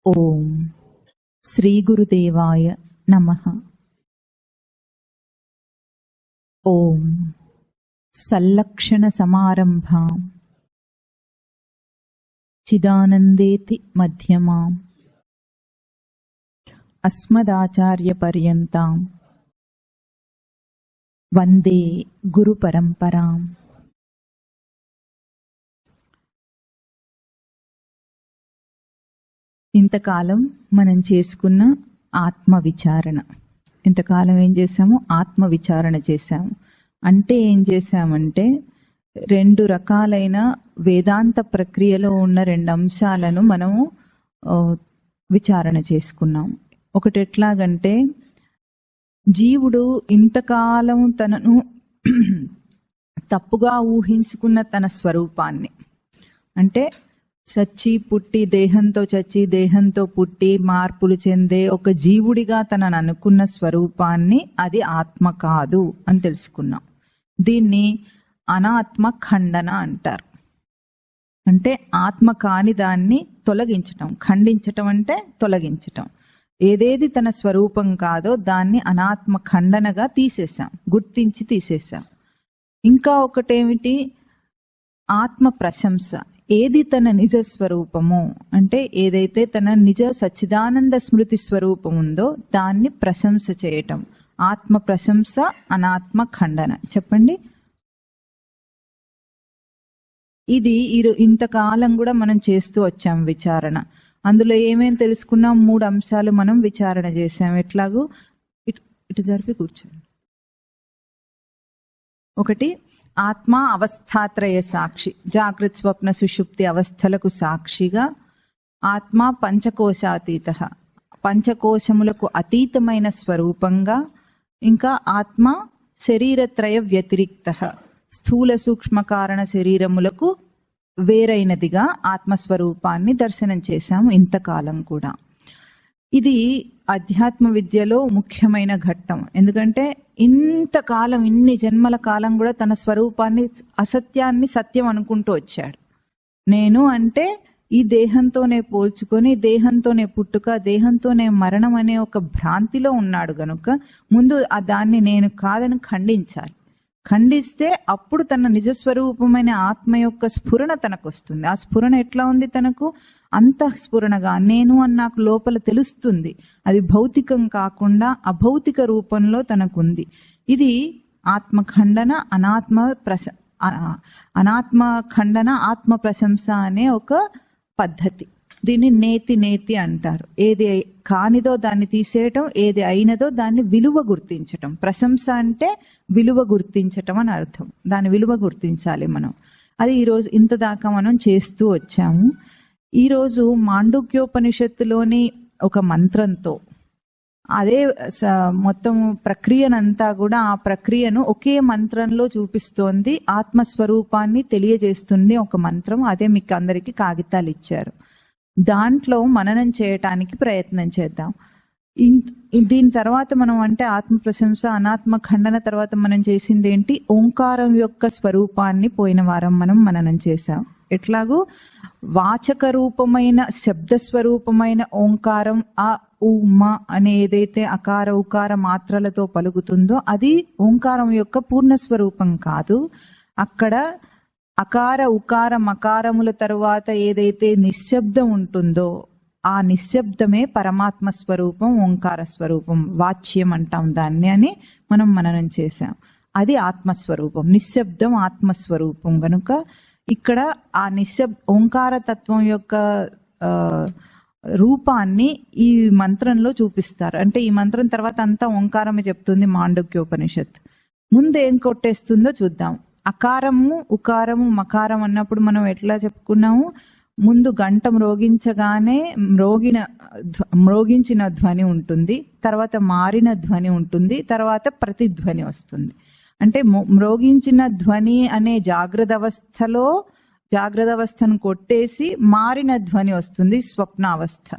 ఓం శ్రీ గురుదేవాయ నమః. ఓం సల్లక్షణ సమారంభాం చిదానందేతి మధ్యమాం అస్మదాచార్య పర్యంతాం వందే గురు పరంపరాం. ఇంతకాలం మనం చేసుకున్న ఆత్మవిచారణ, ఇంతకాలం ఏం చేసాము? ఆత్మవిచారణ చేశాము. అంటే ఏం చేశామంటే రెండు రకాలైన వేదాంత ప్రక్రియలో ఉన్న రెండు అంశాలను మనము విచారణ చేసుకున్నాం. ఒకటి ఎట్లాగంటే, జీవుడు ఇంతకాలం తనను తప్పుగా ఊహించుకున్న తన స్వరూపాన్ని, అంటే చచ్చి పుట్టి దేహంతో చచ్చి దేహంతో పుట్టి మార్పులు చెందే ఒక జీవుడిగా తనను అనుకున్న స్వరూపాన్ని అది ఆత్మ కాదు అని తెలుసుకున్నాం. దీన్ని అనాత్మ ఖండన అంటారు. అంటే ఆత్మ కాని దాన్ని తొలగించటం. ఖండించటం అంటే తొలగించటం. ఏదేది తన స్వరూపం కాదో దాన్ని అనాత్మ ఖండనగా తీసేశాం, గుర్తించి తీసేశాం. ఇంకా ఒకటేమిటి? ఆత్మ ప్రశంస. ఏది తన నిజ స్వరూపము అంటే ఏదైతే తన నిజ సచ్చిదానంద స్మృతి స్వరూపం ఉందో దాన్ని ప్రశంస చేయటం. ఆత్మ ప్రశంస, అనాత్మ ఖండన. చెప్పండి. ఇది ఇంతకాలం కూడా మనం చేస్తూ వచ్చాం విచారణ. అందులో ఏమేం తెలుసుకున్నాం? 3 అంశాలు మనం విచారణ చేసాం. ఎట్లాగూ ఇటు జరిపి కూర్చోండి. ఒకటి, ఆత్మ అవస్థాత్రయ సాక్షి, జాగృత్ స్వప్న సుషుప్తి అవస్థలకు సాక్షిగా. ఆత్మ పంచకోశాతీత, పంచకోశములకు అతీతమైన స్వరూపంగా. ఇంకా ఆత్మ శరీరత్రయ వ్యతిరిక్త, స్థూల సూక్ష్మ కారణ శరీరములకు వేరైనదిగా ఆత్మస్వరూపాన్ని దర్శనం చేశాము ఇంతకాలం కూడా. ఇది అధ్యాత్మ విద్యలో ముఖ్యమైన ఘట్టం. ఎందుకంటే ఇంతకాలం, ఇన్ని జన్మల కాలం కూడా తన స్వరూపాన్ని, అసత్యాన్ని సత్యం అనుకుంటూ వచ్చాడు. నేను అంటే ఈ దేహంతోనే పోల్చుకొని దేహంతోనే పుట్టుక, దేహంతోనే మరణం అనే ఒక భ్రాంతిలో ఉన్నాడు గనుక ముందు దాన్ని నేను కాదని ఖండించాలి. ఖండిస్తే అప్పుడు తన నిజస్వరూపమైన ఆత్మ యొక్క స్ఫురణ తనకు వస్తుంది. ఆ స్ఫురణ ఎట్లా ఉంది? తనకు అంతఃస్ఫురణగా నేను అని నాకు లోపల తెలుస్తుంది. అది భౌతికం కాకుండా అభౌతిక రూపంలో తనకుంది. ఇది ఆత్మఖండన, అనాత్మ ఖండన, ఆత్మ ప్రశంస అనే ఒక పద్ధతి. దీన్ని నేతి నేతి అంటారు. ఏది కానిదో దాన్ని తీసేయటం, ఏది అయినదో దాన్ని విలువ గుర్తించటం. ప్రశంస అంటే విలువ గుర్తించటం అని అర్థం. దాని విలువ గుర్తించాలి మనం. అది ఈరోజు ఇంత దాకా మనం చేస్తూ వచ్చాము. ఈరోజు మాండూక్యోపనిషత్తులోని ఒక మంత్రంతో అదే మొత్తం ప్రక్రియనంతా కూడా, ఆ ప్రక్రియను ఒకే మంత్రంలో చూపిస్తోంది. ఆత్మస్వరూపాన్ని తెలియజేస్తుంది ఒక మంత్రం. అదే మీకు అందరికీ కాగితాలు ఇచ్చారు. దాంట్లో మననం చేయటానికి ప్రయత్నం చేద్దాం. దీని తర్వాత మనం అంటే ఆత్మ ప్రశంస, అనాత్మ ఖండన తర్వాత మనం చేసింది ఏంటి? ఓంకారం యొక్క స్వరూపాన్ని పోయిన వారం మనం మననం చేశాం. ఎట్లాగూ వాచక రూపమైన, శబ్ద స్వరూపమైన ఓంకారం, ఆ ఉమ అనే ఏదైతే అకార ఉకార మాత్రలతో పలుకుతుందో అది ఓంకారం యొక్క పూర్ణ స్వరూపం కాదు. అక్కడ అకార ఉకార మకారముల తరువాత ఏదైతే నిశ్శబ్దం ఉంటుందో ఆ నిశ్శబ్దమే పరమాత్మ స్వరూపం, ఓంకార స్వరూపం, వాచ్యం అంటాం దాన్ని అని మనం మననం చేశాం. అది ఆత్మస్వరూపం. నిశ్శబ్దం ఆత్మస్వరూపం గనుక ఇక్కడ ఆ ఓంకార తత్వం యొక్క రూపాన్ని ఈ మంత్రంలో చూపిస్తారు. అంటే ఈ మంత్రం తర్వాత అంతా ఓంకారమే చెప్తుంది మాండూక్యోపనిషత్. ముందు ఏం కొట్టేస్తుందో చూద్దాం. అకారము, ఉకారము, మకారం అన్నప్పుడు మనం ఎట్లా చెప్పుకున్నాము? ముందు గంట మ్రోగించగానే మ్రోగించిన ధ్వని ఉంటుంది, తర్వాత మారిన ధ్వని ఉంటుంది, తర్వాత ప్రతిధ్వని వస్తుంది. అంటే మ్రోగించిన ధ్వని అనే జాగ్రత్త అవస్థను కొట్టేసి మారిన ధ్వని వస్తుంది స్వప్నావస్థ.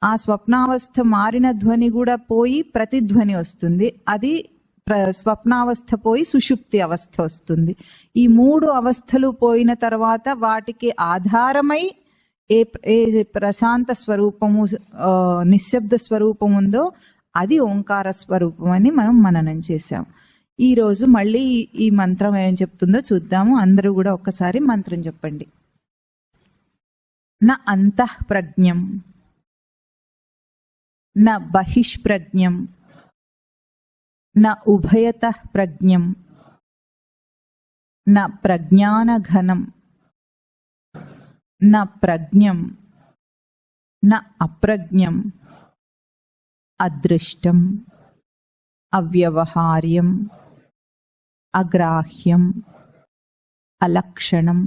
ఆ స్వప్నావస్థ మారిన ధ్వని కూడా పోయి ప్రతిధ్వని వస్తుంది. అది స్వప్నావస్థ పోయి సుషుప్తి అవస్థ వస్తుంది. ఈ 3 అవస్థలు పోయిన తర్వాత వాటికి ఆధారమై ఏ ప్రశాంత స్వరూపము, నిశ్శబ్ద స్వరూపం ఉందో అది ఓంకార స్వరూపం అని మనం మననం చేశాం. ఈ రోజు మళ్ళీ ఈ మంత్రం ఏం చెప్తుందో చూద్దాము. అందరూ కూడా ఒక్కసారి మంత్రం చెప్పండి. న అంతః ప్రజ్ఞం న బహిష్ప్రజ్ఞం న ఉభయతః ప్రజ్ఞం న ప్రజ్ఞానఘనం న ప్రజ్ఞం న అప్రజ్ఞం అదృష్టం అవ్యవహార్యం అగ్రాహ్యం అలక్షణం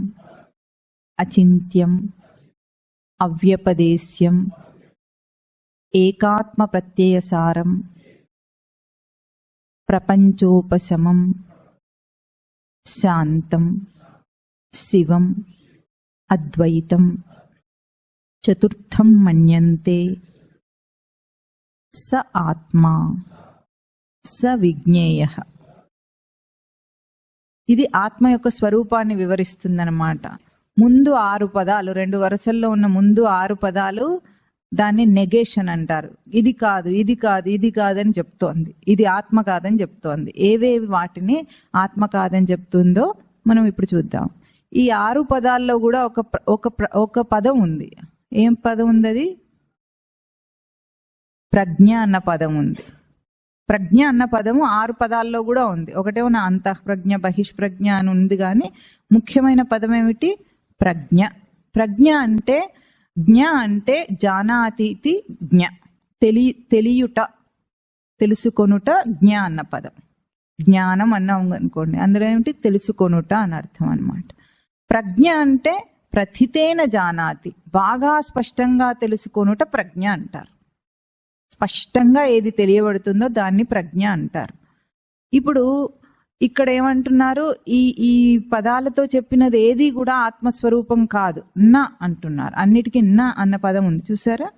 అచింత్యం అవ్యపదేశ్యం ఏకాత్మ ప్రత్యయసారం ప్రపంచోపశమం శాంతం శివం అద్వైతం చతుర్థం మన్యంతే స ఆత్మా స విజ్ఞేయ. ఇది ఆత్మ యొక్క స్వరూపాన్ని వివరిస్తుందన్నమాట. ముందు 6 పదాలు, 2 వరుసల్లో ఉన్న ముందు 6 పదాలు దాన్ని నెగేషన్ అంటారు. ఇది కాదు, ఇది కాదు, ఇది కాదని చెప్తోంది. ఇది ఆత్మ కాదని చెప్తోంది. ఏవేవి వాటిని ఆత్మ కాదని చెప్తుందో మనం ఇప్పుడు చూద్దాం. ఈ 6 పదాల్లో కూడా ఒక పదం ఉంది. ఏం పదం ఉంది? అది ప్రజ్ఞ అన్న పదం ఉంది. ప్రజ్ఞ అన్న పదము 6 పదాల్లో కూడా ఉంది. ఒకటేమో నా అంతఃప్రజ్ఞ బహిష్ప్రజ్ఞ అని ఉంది, కానీ ముఖ్యమైన పదం ఏమిటి? ప్రజ్ఞ. ప్రజ్ఞ అంటే, జ్ఞ అంటే జానాతీతి జ్ఞ, తెలియుట, తెలుసుకొనుట. జ్ఞ అన్న పదం జ్ఞానం అన్నాం అనుకోండి, అందులో ఏమిటి? తెలుసుకొనుట అని అర్థం అన్నమాట. ప్రజ్ఞ అంటే ప్రథితేన జానాతి, బాగా స్పష్టంగా తెలుసుకొనుట ప్రజ్ఞ అంటారు. స్పష్టంగా ఏది తెలియబడుతుందో దాన్ని ప్రజ్ఞ అంటారు. ఇప్పుడు ఇక్కడ ఏమంటున్నారు? ఈ పదాలతో చెప్పినది ఏది కూడా ఆత్మస్వరూపం కాదు, న అంటున్నారు. అన్నిటికీ న అన్న పదం ఉంది, చూసారా?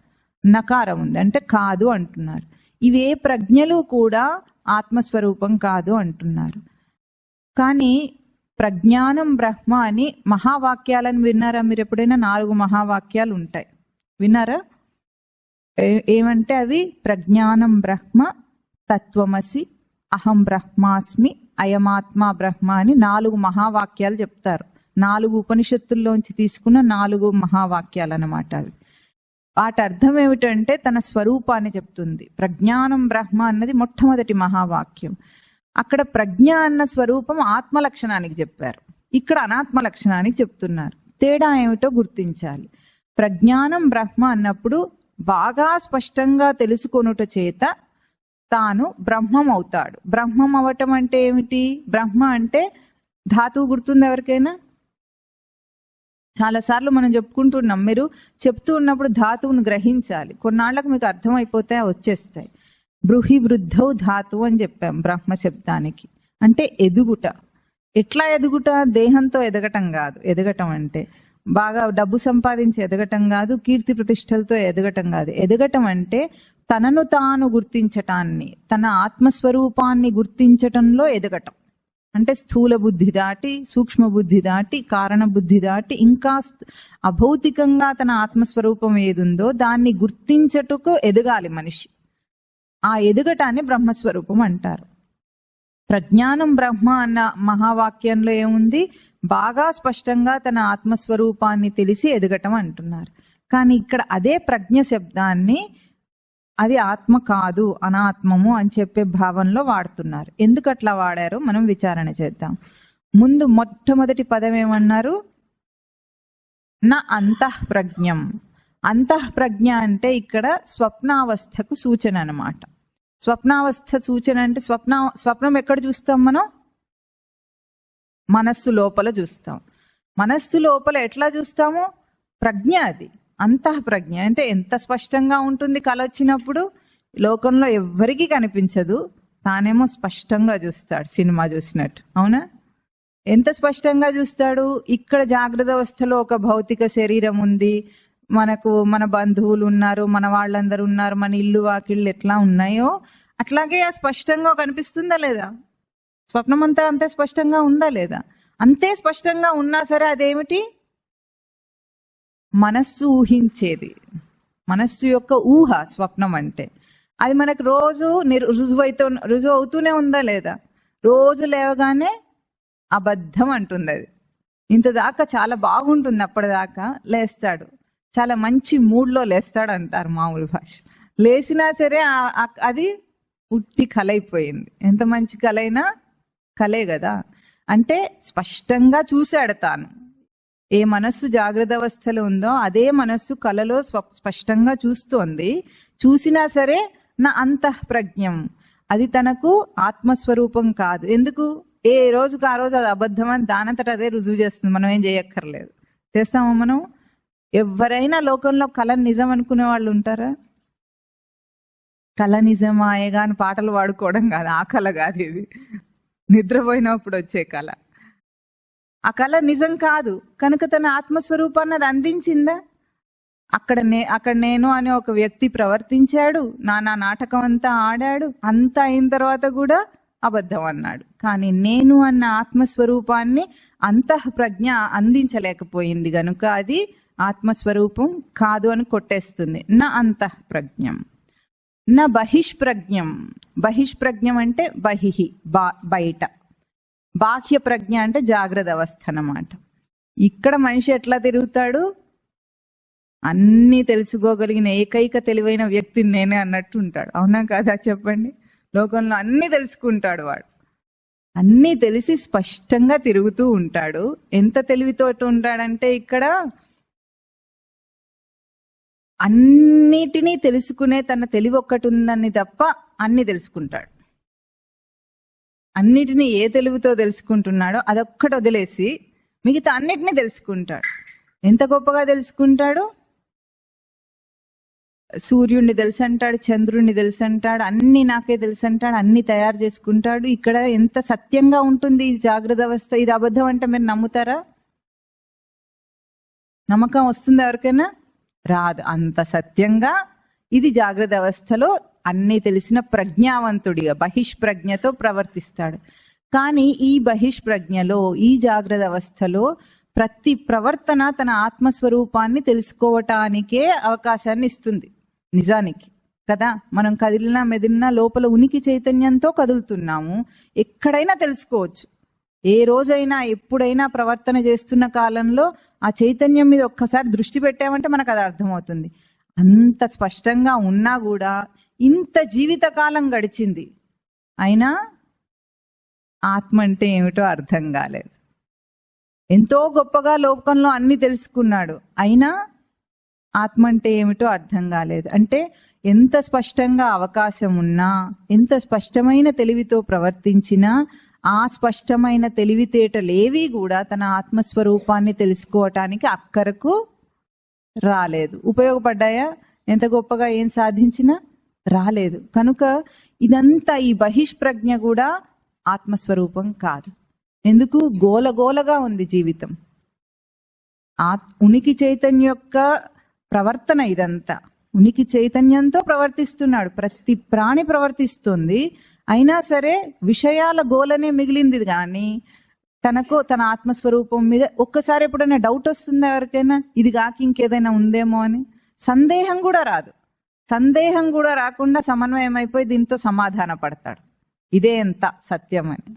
నకారం ఉంది, అంటే కాదు అంటున్నారు. ఇవే ప్రజ్ఞలు కూడా ఆత్మస్వరూపం కాదు అంటున్నారు. కానీ ప్రజ్ఞానం బ్రహ్మ అని మహావాక్యాలను విన్నారా మీరు ఎప్పుడైనా? 4 మహావాక్యాలు ఉంటాయి, విన్నారా? ఏమంటే అవి ప్రజ్ఞానం బ్రహ్మ, తత్వమసి, అహం బ్రహ్మాస్మి, అయమాత్మా బ్రహ్మ అని 4 మహావాక్యాలు చెప్తారు. 4 ఉపనిషత్తుల్లోంచి తీసుకున్న 4 మహావాక్యాలు అన్నమాట అవి. వాటి అర్థం ఏమిటంటే తన స్వరూపాన్ని చెప్తుంది. ప్రజ్ఞానం బ్రహ్మ అన్నది మొట్టమొదటి మహావాక్యం. అక్కడ ప్రజ్ఞ అన్న స్వరూపం ఆత్మ లక్షణానికి చెప్పారు, ఇక్కడ అనాత్మ లక్షణానికి చెప్తున్నారు. తేడా ఏమిటో గుర్తించాలి. ప్రజ్ఞానం బ్రహ్మ అన్నప్పుడు బాగా స్పష్టంగా తెలుసుకొనుట చేత తాను బ్రహ్మం అవుతాడు. బ్రహ్మం అవటం అంటే ఏమిటి? బ్రహ్మ అంటే ధాతువు గుర్తుంది ఎవరికైనా? చాలాసార్లు మనం చెప్పుకుంటున్నాం. మీరు చెప్తూ ఉన్నప్పుడు ధాతువును గ్రహించాలి. కొన్నాళ్లకు మీకు అర్థమైపోతాయి, వచ్చేస్తాయి. బృహి వృద్ధౌ ధాతువు అని చెప్పాం బ్రహ్మ శబ్దానికి. అంటే ఎదుగుట. ఎట్లా ఎదుగుట? దేహంతో ఎదగటం కాదు. ఎదగటం అంటే బాగా డబ్బు సంపాదించి ఎదగటం కాదు, కీర్తి ప్రతిష్టలతో ఎదగటం కాదు. ఎదగటం అంటే తనను తాను గుర్తించటాన్ని, తన ఆత్మస్వరూపాన్ని గుర్తించటంలో ఎదగటం. అంటే స్థూల బుద్ధి దాటి, సూక్ష్మ బుద్ధి దాటి, కారణ బుద్ధి దాటి, ఇంకా అభౌతికంగా తన ఆత్మస్వరూపం ఏదుందో దాన్ని గుర్తించటకు ఎదగాలి మనిషి. ఆ ఎదగటాన్ని బ్రహ్మస్వరూపం అంటారు. ప్రజ్ఞానం బ్రహ్మ అన్న మహావాక్యంలో ఏముంది? బాగా స్పష్టంగా తన ఆత్మస్వరూపాన్ని తెలిసి ఎదగటం అంటున్నారు. కానీ ఇక్కడ అదే ప్రజ్ఞ శబ్దాన్ని అది ఆత్మ కాదు, అనాత్మము అని చెప్పే భావంలో వాడుతున్నారు. ఎందుకు అట్లా వాడారో మనం విచారణ చేద్దాం. ముందు మొట్టమొదటి పదం ఏమన్నారు? నా అంతఃప్రజ్ఞం. అంతఃప్రజ్ఞ అంటే ఇక్కడ స్వప్నావస్థకు సూచన అన్నమాట. స్వప్నావస్థ సూచన అంటే స్వప్నం ఎక్కడ చూస్తాం మనం? మనస్సు లోపల చూస్తాం. మనస్సు లోపల ఎట్లా చూస్తాము? ప్రజ్ఞ అది. అంతఃప్రజ్ఞ అంటే ఎంత స్పష్టంగా ఉంటుంది కల వచ్చినప్పుడు. లోకంలో ఎవ్వరికీ కనిపించదు, తానేమో స్పష్టంగా చూస్తాడు, సినిమా చూసినట్టు. అవునా? ఎంత స్పష్టంగా చూస్తాడు? ఇక్కడ జాగ్రత్త అవస్థలో ఒక భౌతిక శరీరం ఉంది, మనకు మన బంధువులు ఉన్నారు, మన వాళ్ళందరూ ఉన్నారు, మన ఇల్లు వాకిళ్ళు ఎట్లా ఉన్నాయో అట్లాగే స్పష్టంగా కనిపిస్తుందా లేదా? స్వప్నం అంతా అంతే స్పష్టంగా ఉందా లేదా? అంతే స్పష్టంగా ఉన్నా సరే అదేమిటి? మనస్సు ఊహించేది, మనస్సు యొక్క ఊహ స్వప్నం అంటే. అది మనకు రోజు రుజువు అవుతూనే ఉందా లేదా? రోజు లేవగానే అబద్ధం అంటుంది అది. ఇంత దాకా చాలా బాగుంటుంది, అప్పటిదాకా లేస్తాడు, చాలా మంచి మూడ్లో లేస్తాడు అంటారు మామూలు భాష. లేచినా సరే అది ఉట్టి కలైపోయింది. ఎంత మంచి కలైనా కలే కదా. అంటే స్పష్టంగా చూశాడు తాను. ఏ మనస్సు జాగ్రత్త అవస్థలో ఉందో అదే మనస్సు కలలో స్పష్టంగా చూస్తోంది. చూసినా సరే నా అంతఃప్రజ్ఞం, అది తనకు ఆత్మస్వరూపం కాదు. ఎందుకు? ఏ రోజుకు ఆ రోజు అది అబద్ధం అని దానంతట అదే రుజువు చేస్తుంది. మనం ఏం చేయక్కర్లేదు. చేస్తామా మనం? ఎవరైనా లోకంలో కళ నిజం అనుకునే వాళ్ళు ఉంటారా? కళ నిజమాయేగా అని పాటలు పాడుకోవడం కాదు, ఆ కళ కాదు ఇది. నిద్రపోయినప్పుడు వచ్చే కళ. ఆ కళ నిజం కాదు కనుక తన ఆత్మస్వరూపాన్ని అది అందించిందా? అక్కడ నేను అనే ఒక వ్యక్తి ప్రవర్తించాడు, నానా నాటకం అంతా ఆడాడు, అంతా అయిన తర్వాత కూడా అబద్ధం అన్నాడు. కానీ నేను అన్న ఆత్మస్వరూపాన్ని అంతఃప్రజ్ఞ అందించలేకపోయింది గనుక అది ఆత్మస్వరూపం కాదు అని కొట్టేస్తుంది. నా అంతఃప్రజ్ఞం నా బహిష్ప్రజ్ఞం. బహిష్ప్రజ్ఞం అంటే బహిహి బయట, బాహ్య ప్రజ్ఞ అంటే జాగ్రత్త అవస్థ అన్నమాట. ఇక్కడ మనిషి ఎట్లా తిరుగుతాడు? అన్నీ తెలుసుకోగలిగిన ఏకైక తెలివైన వ్యక్తిని నేనే అన్నట్టు ఉంటాడు. అవునా కాదా చెప్పండి? లోకంలో అన్నీ తెలుసుకుంటాడు వాడు. అన్నీ తెలిసి స్పష్టంగా తిరుగుతూ ఉంటాడు. ఎంత తెలివితోటి ఉంటాడంటే ఇక్కడ అన్నిటినీ తెలుసుకునే తన తెలివి ఒక్కటి ఉందని తప్ప అన్ని తెలుసుకుంటాడు. అన్నిటినీ ఏ తెలివితో తెలుసుకుంటున్నాడో అదొక్కటి వదిలేసి మిగతా అన్నిటినీ తెలుసుకుంటాడు. ఎంత గొప్పగా తెలుసుకుంటాడు! సూర్యుడిని తెలుసు అంటాడు, చంద్రుడిని తెలుసు అంటాడు, అన్ని నాకే తెలుసు అంటాడు, అన్ని తయారు చేసుకుంటాడు. ఇక్కడ ఎంత సత్యంగా ఉంటుంది ఈ జాగ్రత్త అవస్థ. ఇది అబద్ధం అంటే మీరు నమ్ముతారా? నమ్మకం వస్తుంది ఎవరికైనా? రాదు. అంత సత్యంగా ఇది జాగ్రత్త అవస్థలో అన్నీ తెలిసిన ప్రజ్ఞావంతుడిగా బహిష్ప్రజ్ఞతో ప్రవర్తిస్తాడు. కానీ ఈ బహిష్ప్రజ్ఞలో, ఈ జాగ్రత్త అవస్థలో ప్రతి ప్రవర్తన తన ఆత్మస్వరూపాన్ని తెలుసుకోవటానికే అవకాశాన్ని ఇస్తుంది. నిజానికి కదా, మనం కదిలినా మెదిలినా లోపల ఉనికి చైతన్యంతో కదులుతున్నాము. ఎక్కడైనా తెలుసుకోవచ్చు. ఏ రోజైనా ఎప్పుడైనా ప్రవర్తన చేస్తున్న కాలంలో ఆ చైతన్యం మీద ఒక్కసారి దృష్టి పెట్టామంటే మనకు అది అర్థమవుతుంది. అంత స్పష్టంగా ఉన్నా కూడా ఇంత జీవితకాలం గడిచింది, అయినా ఆత్మ అంటే ఏమిటో అర్థం కాలేదు. ఎంతో గొప్పగా లోకంలో అన్ని తెలుసుకున్నాడు, అయినా ఆత్మ అంటే ఏమిటో అర్థం కాలేదు. అంటే ఎంత స్పష్టంగా అవకాశం ఉన్నా, ఎంత స్పష్టమైన తెలివితో ప్రవర్తించినా ఆ స్పష్టమైన తెలివితేటలేవి కూడా తన ఆత్మస్వరూపాన్ని తెలుసుకోవటానికి అక్కరకు రాలేదు. ఉపయోగపడ్డాయా? ఎంత గొప్పగా ఏం సాధించినా రాలేదు. కనుక ఇదంతా ఈ బహిష్ప్రజ్ఞ కూడా ఆత్మస్వరూపం కాదు. ఎందుకు? గోలగోలగా ఉంది జీవితం. ఉనికి చైతన్యం యొక్క ప్రవర్తన ఇదంతా. ఉనికి చైతన్యంతో ప్రవర్తిస్తున్నాడు, ప్రతి ప్రాణి ప్రవర్తిస్తుంది. అయినా సరే విషయాల గోలనే మిగిలింది. కానీ తనకు తన ఆత్మస్వరూపం మీద ఒక్కసారి ఎప్పుడైనా డౌట్ వస్తుందా ఎవరికైనా? ఇది కాక ఇంకేదైనా ఉందేమో అని సందేహం కూడా రాదు. సందేహం కూడా రాకుండా సమన్వయం అయిపోయి దీంతో సమాధాన పడతాడు, ఇదే ఎంత సత్యం అని.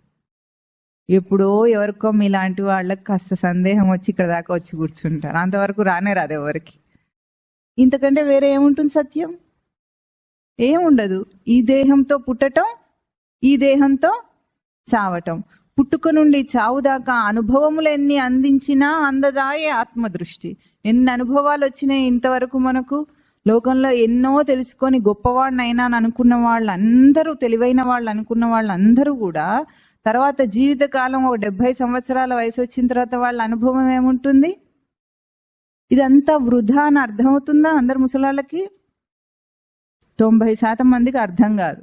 ఎప్పుడో ఎవరికో మీలాంటి వాళ్ళకి కాస్త సందేహం వచ్చి ఇక్కడ దాకా వచ్చి కూర్చుంటారు. అంతవరకు రానే రాదు ఎవరికి. ఇంతకంటే వేరే ఏముంటుంది? సత్యం ఏముండదు. ఈ దేహంతో పుట్టటం, ఈ దేహంతో చావటం. పుట్టుక నుండి చావు దాకా అనుభవములు ఎన్ని అందించినా అందదాయే ఆత్మదృష్టి. ఎన్ని అనుభవాలు వచ్చినాయి ఇంతవరకు మనకు. లోకంలో ఎన్నో తెలుసుకొని గొప్పవాడినైనా అనుకున్న వాళ్ళందరూ, తెలివైన వాళ్ళు అనుకున్న వాళ్ళందరూ కూడా తర్వాత జీవితకాలం ఒక 70 సంవత్సరాల వయసు వచ్చిన తర్వాత వాళ్ళ అనుభవం ఏముంటుంది? ఇదంతా వృధా అని అర్థమవుతుందా? అందరు ముసలాళ్ళకి 90% మందికి అర్థం కాదు.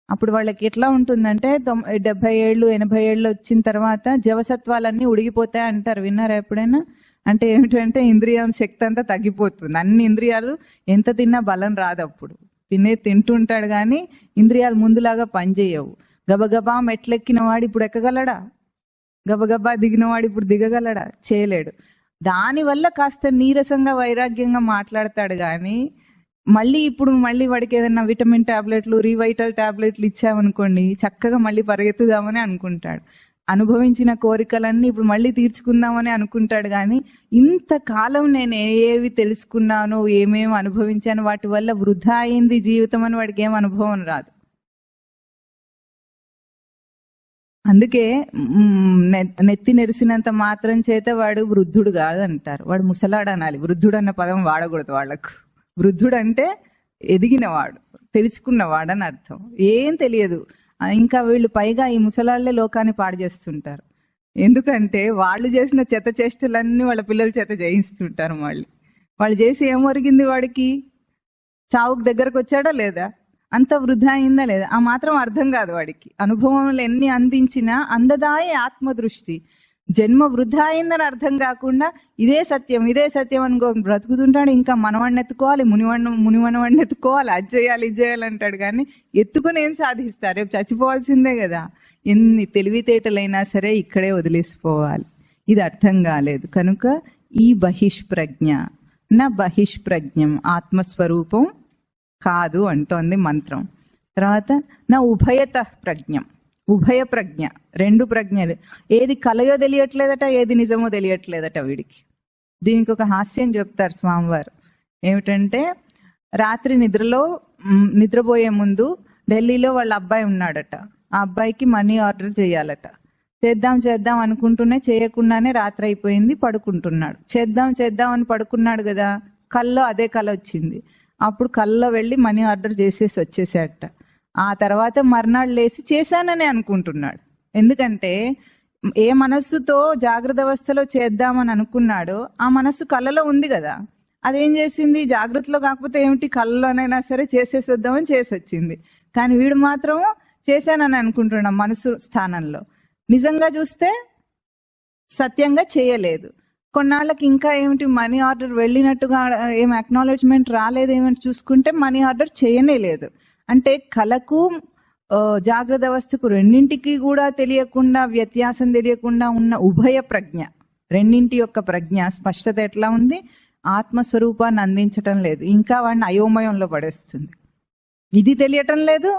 అప్పుడు వాళ్ళకి ఎట్లా ఉంటుందంటే 70 ఏళ్ళు 80 ఏళ్ళు వచ్చిన తర్వాత జవసత్వాలన్నీ ఉడిగిపోతాయి అంటారు. విన్నారా ఎప్పుడైనా? అంటే ఏమిటంటే ఇంద్రియం శక్తి అంతా తగ్గిపోతుంది. అన్ని ఇంద్రియాలు ఎంత తిన్నా బలం రాదు. అప్పుడు తింటుంటాడు కానీ ఇంద్రియాలు ముందులాగా పనిచేయవు. గబగబా మెట్లెక్కిన వాడు ఇప్పుడు ఎక్కగలడా? గబగబా దిగిన వాడు ఇప్పుడు దిగగలడా? చేయలేడు. దానివల్ల కాస్త నీరసంగా వైరాగ్యంగా మాట్లాడతాడు కానీ మళ్ళీ వాడికి ఏదైనా విటమిన్ టాబ్లెట్లు, రీవైటల్ టాబ్లెట్లు ఇచ్చామనుకోండి, చక్కగా మళ్ళీ పరిగెత్తుదామని అనుకుంటాడు. అనుభవించిన కోరికలన్నీ ఇప్పుడు మళ్ళీ తీర్చుకుందామని అనుకుంటాడు కానీ ఇంతకాలం నేను ఏవి తెలుసుకున్నాను, ఏమేమి అనుభవించాను, వాటి వల్ల వృధా అయింది జీవితం అని వాడికి ఏం అనుభవం రాదు. అందుకే నెత్తి నెరిసినంత మాత్రం చేత వాడు వృద్ధుడు కాదంటారు. వాడు ముసలాడు అనాలి. వృద్ధుడు అన్న పదం వాడకూడదు వాళ్ళకు. వృద్ధుడు అంటే ఎదిగినవాడు, తెలుసుకున్నవాడు అని అర్థం. ఏం తెలియదు. ఇంకా వీళ్ళు పైగా ఈ ముసలాళ్లే లోకాన్ని పాడు చేస్తుంటారు. ఎందుకంటే వాళ్ళు చేసిన చెత్త చేష్టలన్నీ వాళ్ళ పిల్లల చేత చేయిస్తుంటారు. వాళ్ళు చేసి ఏం ఒరిగింది? వాడికి చావుకు దగ్గరకు వచ్చాడా లేదా? అంత వృధా అయిందా లేదా? ఆ మాత్రం అర్థం కాదు వాడికి. అనుభవములు ఎన్ని అందించినా అందదాయే ఆత్మదృష్టి. జన్మ వృధా అయిందని అర్థం కాకుండా ఇదే సత్యం అనుకో బ్రతుకుతుంటాడు. ఇంకా మనవాడిని ఎత్తుకోవాలి, మునిమనవాడిని ఎత్తుకోవాలి, అది చేయాలి ఇది చేయాలి అంటాడు. కానీ ఎత్తుకుని ఏం సాధిస్తారు? రేపు చచ్చిపోవాల్సిందే కదా. ఎన్ని తెలివితేటలైనా సరే ఇక్కడే వదిలేసిపోవాలి. ఇది అర్థం కాలేదు కనుక ఈ బహిష్ప్రజ్ఞ నా బహిష్ప్రజ్ఞం ఆత్మస్వరూపం కాదు అంటోంది మంత్రం. తర్వాత నా ఉభయత ప్రజ్ఞం, ఉభయ ప్రజ్ఞ, రెండు ప్రజ్ఞలు. ఏది కలయో తెలియట్లేదట, ఏది నిజమో తెలియట్లేదట వీడికి. దీనికి ఒక హాస్యం చెప్తారు స్వామివారు. ఏమిటంటే రాత్రి నిద్రపోయే ముందు ఢిల్లీలో వాళ్ళ అబ్బాయి ఉన్నాడట. ఆ అబ్బాయికి మనీ ఆర్డర్ చేయాలట. చేద్దాం అనుకుంటూనే చేయకుండానే రాత్రి అయిపోయింది. పడుకుంటున్నాడు. చేద్దాం అని పడుకున్నాడు కదా, కల్లో అదే కల వచ్చింది. అప్పుడు కల్లో వెళ్ళి మనీ ఆర్డర్ చేసేసి వచ్చేసాడట. ఆ తర్వాత మర్నాడు లేచి చేశానని అనుకుంటున్నాడు. ఎందుకంటే ఏ మనస్సుతో జాగ్రత్త అవస్థలో చేద్దామని అనుకున్నాడో ఆ మనస్సు కళ్ళలో ఉంది కదా. అదేం చేసింది? జాగ్రత్తలో కాకపోతే ఏమిటి, కళ్ళలోనైనా సరే చేసేసి వద్దామని చేసి వచ్చింది. కానీ వీడు మాత్రం చేశానని అనుకుంటున్నాం మనసు స్థానంలో. నిజంగా చూస్తే సత్యంగా చేయలేదు. కొన్నాళ్ళకి ఇంకా ఏమిటి మనీ ఆర్డర్ వెళ్ళినట్టుగా ఏం అక్నాలెడ్జ్మెంట్ రాలేదు. ఏమిటి చూసుకుంటే మనీ ఆర్డర్ చేయనే లేదు. అంటే కళకు జాగ్రత్త అవస్థకు రెండింటికి కూడా తెలియకుండా, వ్యత్యాసం తెలియకుండా ఉన్న ఉభయ ప్రజ్ఞ, రెండింటి యొక్క ప్రజ్ఞ స్పష్టత ఎట్లా ఉంది? ఆత్మస్వరూపాన్ని అందించటం లేదు. ఇంకా వాడిని అయోమయంలో పడేస్తుంది. ఇది తెలియటం లేదు,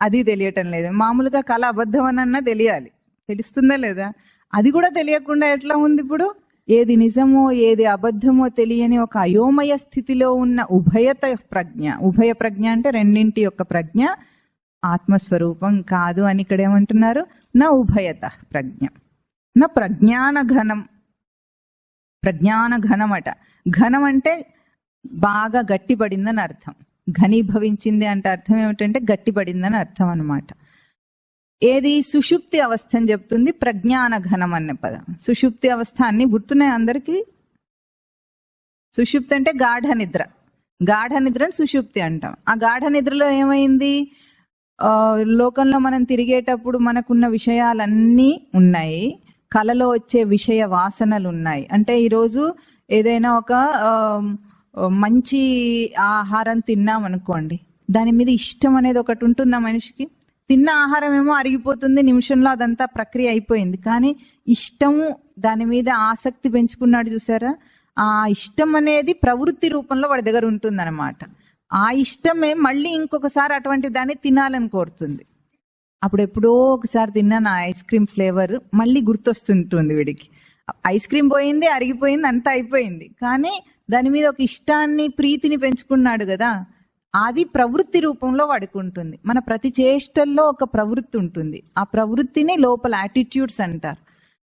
అది తెలియటం లేదు. మామూలుగా కళ అబద్ధం అన్నా తెలియాలి, తెలుస్తుందా లేదా? అది కూడా తెలియకుండా ఎట్లా ఉంది ఇప్పుడు? ఏది నిజమో ఏది అబద్ధమో తెలియని ఒక అయోమయ స్థితిలో ఉన్న ఉభయత ప్రజ్ఞ. ఉభయ ప్రజ్ఞ అంటే రెండింటి యొక్క ప్రజ్ఞ ఆత్మస్వరూపం కాదు అని ఇక్కడ ఏమంటున్నారు? నా ఉభయత ప్రజ్ఞ నా ప్రజ్ఞాన ఘనం. ప్రజ్ఞాన ఘనమట. ఘనం అంటే బాగా గట్టిపడిందని అర్థం. ఘనీభవించింది అంటే అర్థం ఏమిటంటే గట్టిపడిందని అర్థం అన్నమాట. ఏది? సుషుప్తి అవస్థ అని చెప్తుంది ప్రజ్ఞాన ఘనం అనే పదం. సుషుప్తి అవస్థ అన్ని గుర్తున్నాయి అందరికీ? సుషుప్తి అంటే గాఢ నిద్ర. గాఢ నిద్రని సుషుప్తి అంటాం. ఆ గాఢ నిద్రలో ఏమైంది? లోకంలో మనం తిరిగేటప్పుడు మనకున్న విషయాలన్నీ ఉన్నాయి, కలలో వచ్చే విషయ వాసనలు ఉన్నాయి. అంటే ఈరోజు ఏదైనా ఒక మంచి ఆహారం తిన్నాం అనుకోండి, దాని మీద ఇష్టం అనేది ఒకటి ఉంటుందా మనిషికి? తిన్న ఆహారం ఏమో అరిగిపోతుంది, నిమిషంలో అదంతా ప్రక్రియ అయిపోయింది. కానీ ఇష్టము, దాని మీద ఆసక్తి పెంచుకున్నాడు చూసారా? ఆ ఇష్టం అనేది ప్రవృత్తి రూపంలో వాడి దగ్గర ఉంటుంది అనమాట. ఆ ఇష్టమే మళ్ళీ ఇంకొకసారి అటువంటి దాన్ని తినాలని కోరుతుంది. అప్పుడు ఎప్పుడో ఒకసారి తిన్నా ఐస్ క్రీమ్ ఫ్లేవర్ మళ్ళీ గుర్తొస్తుంటుంది వీడికి. ఐస్ క్రీమ్ పోయింది, అరిగిపోయింది, అంతా అయిపోయింది. కానీ దాని మీద ఒక ఇష్టాన్ని, ప్రీతిని పెంచుకున్నాడు కదా, అది ప్రవృత్తి రూపంలో వాడుకుంటుంది. మన ప్రతి చేష్టల్లో ఒక ప్రవృత్తి ఉంటుంది. ఆ ప్రవృత్తిని లోపల యాటిట్యూడ్స్ అంటారు.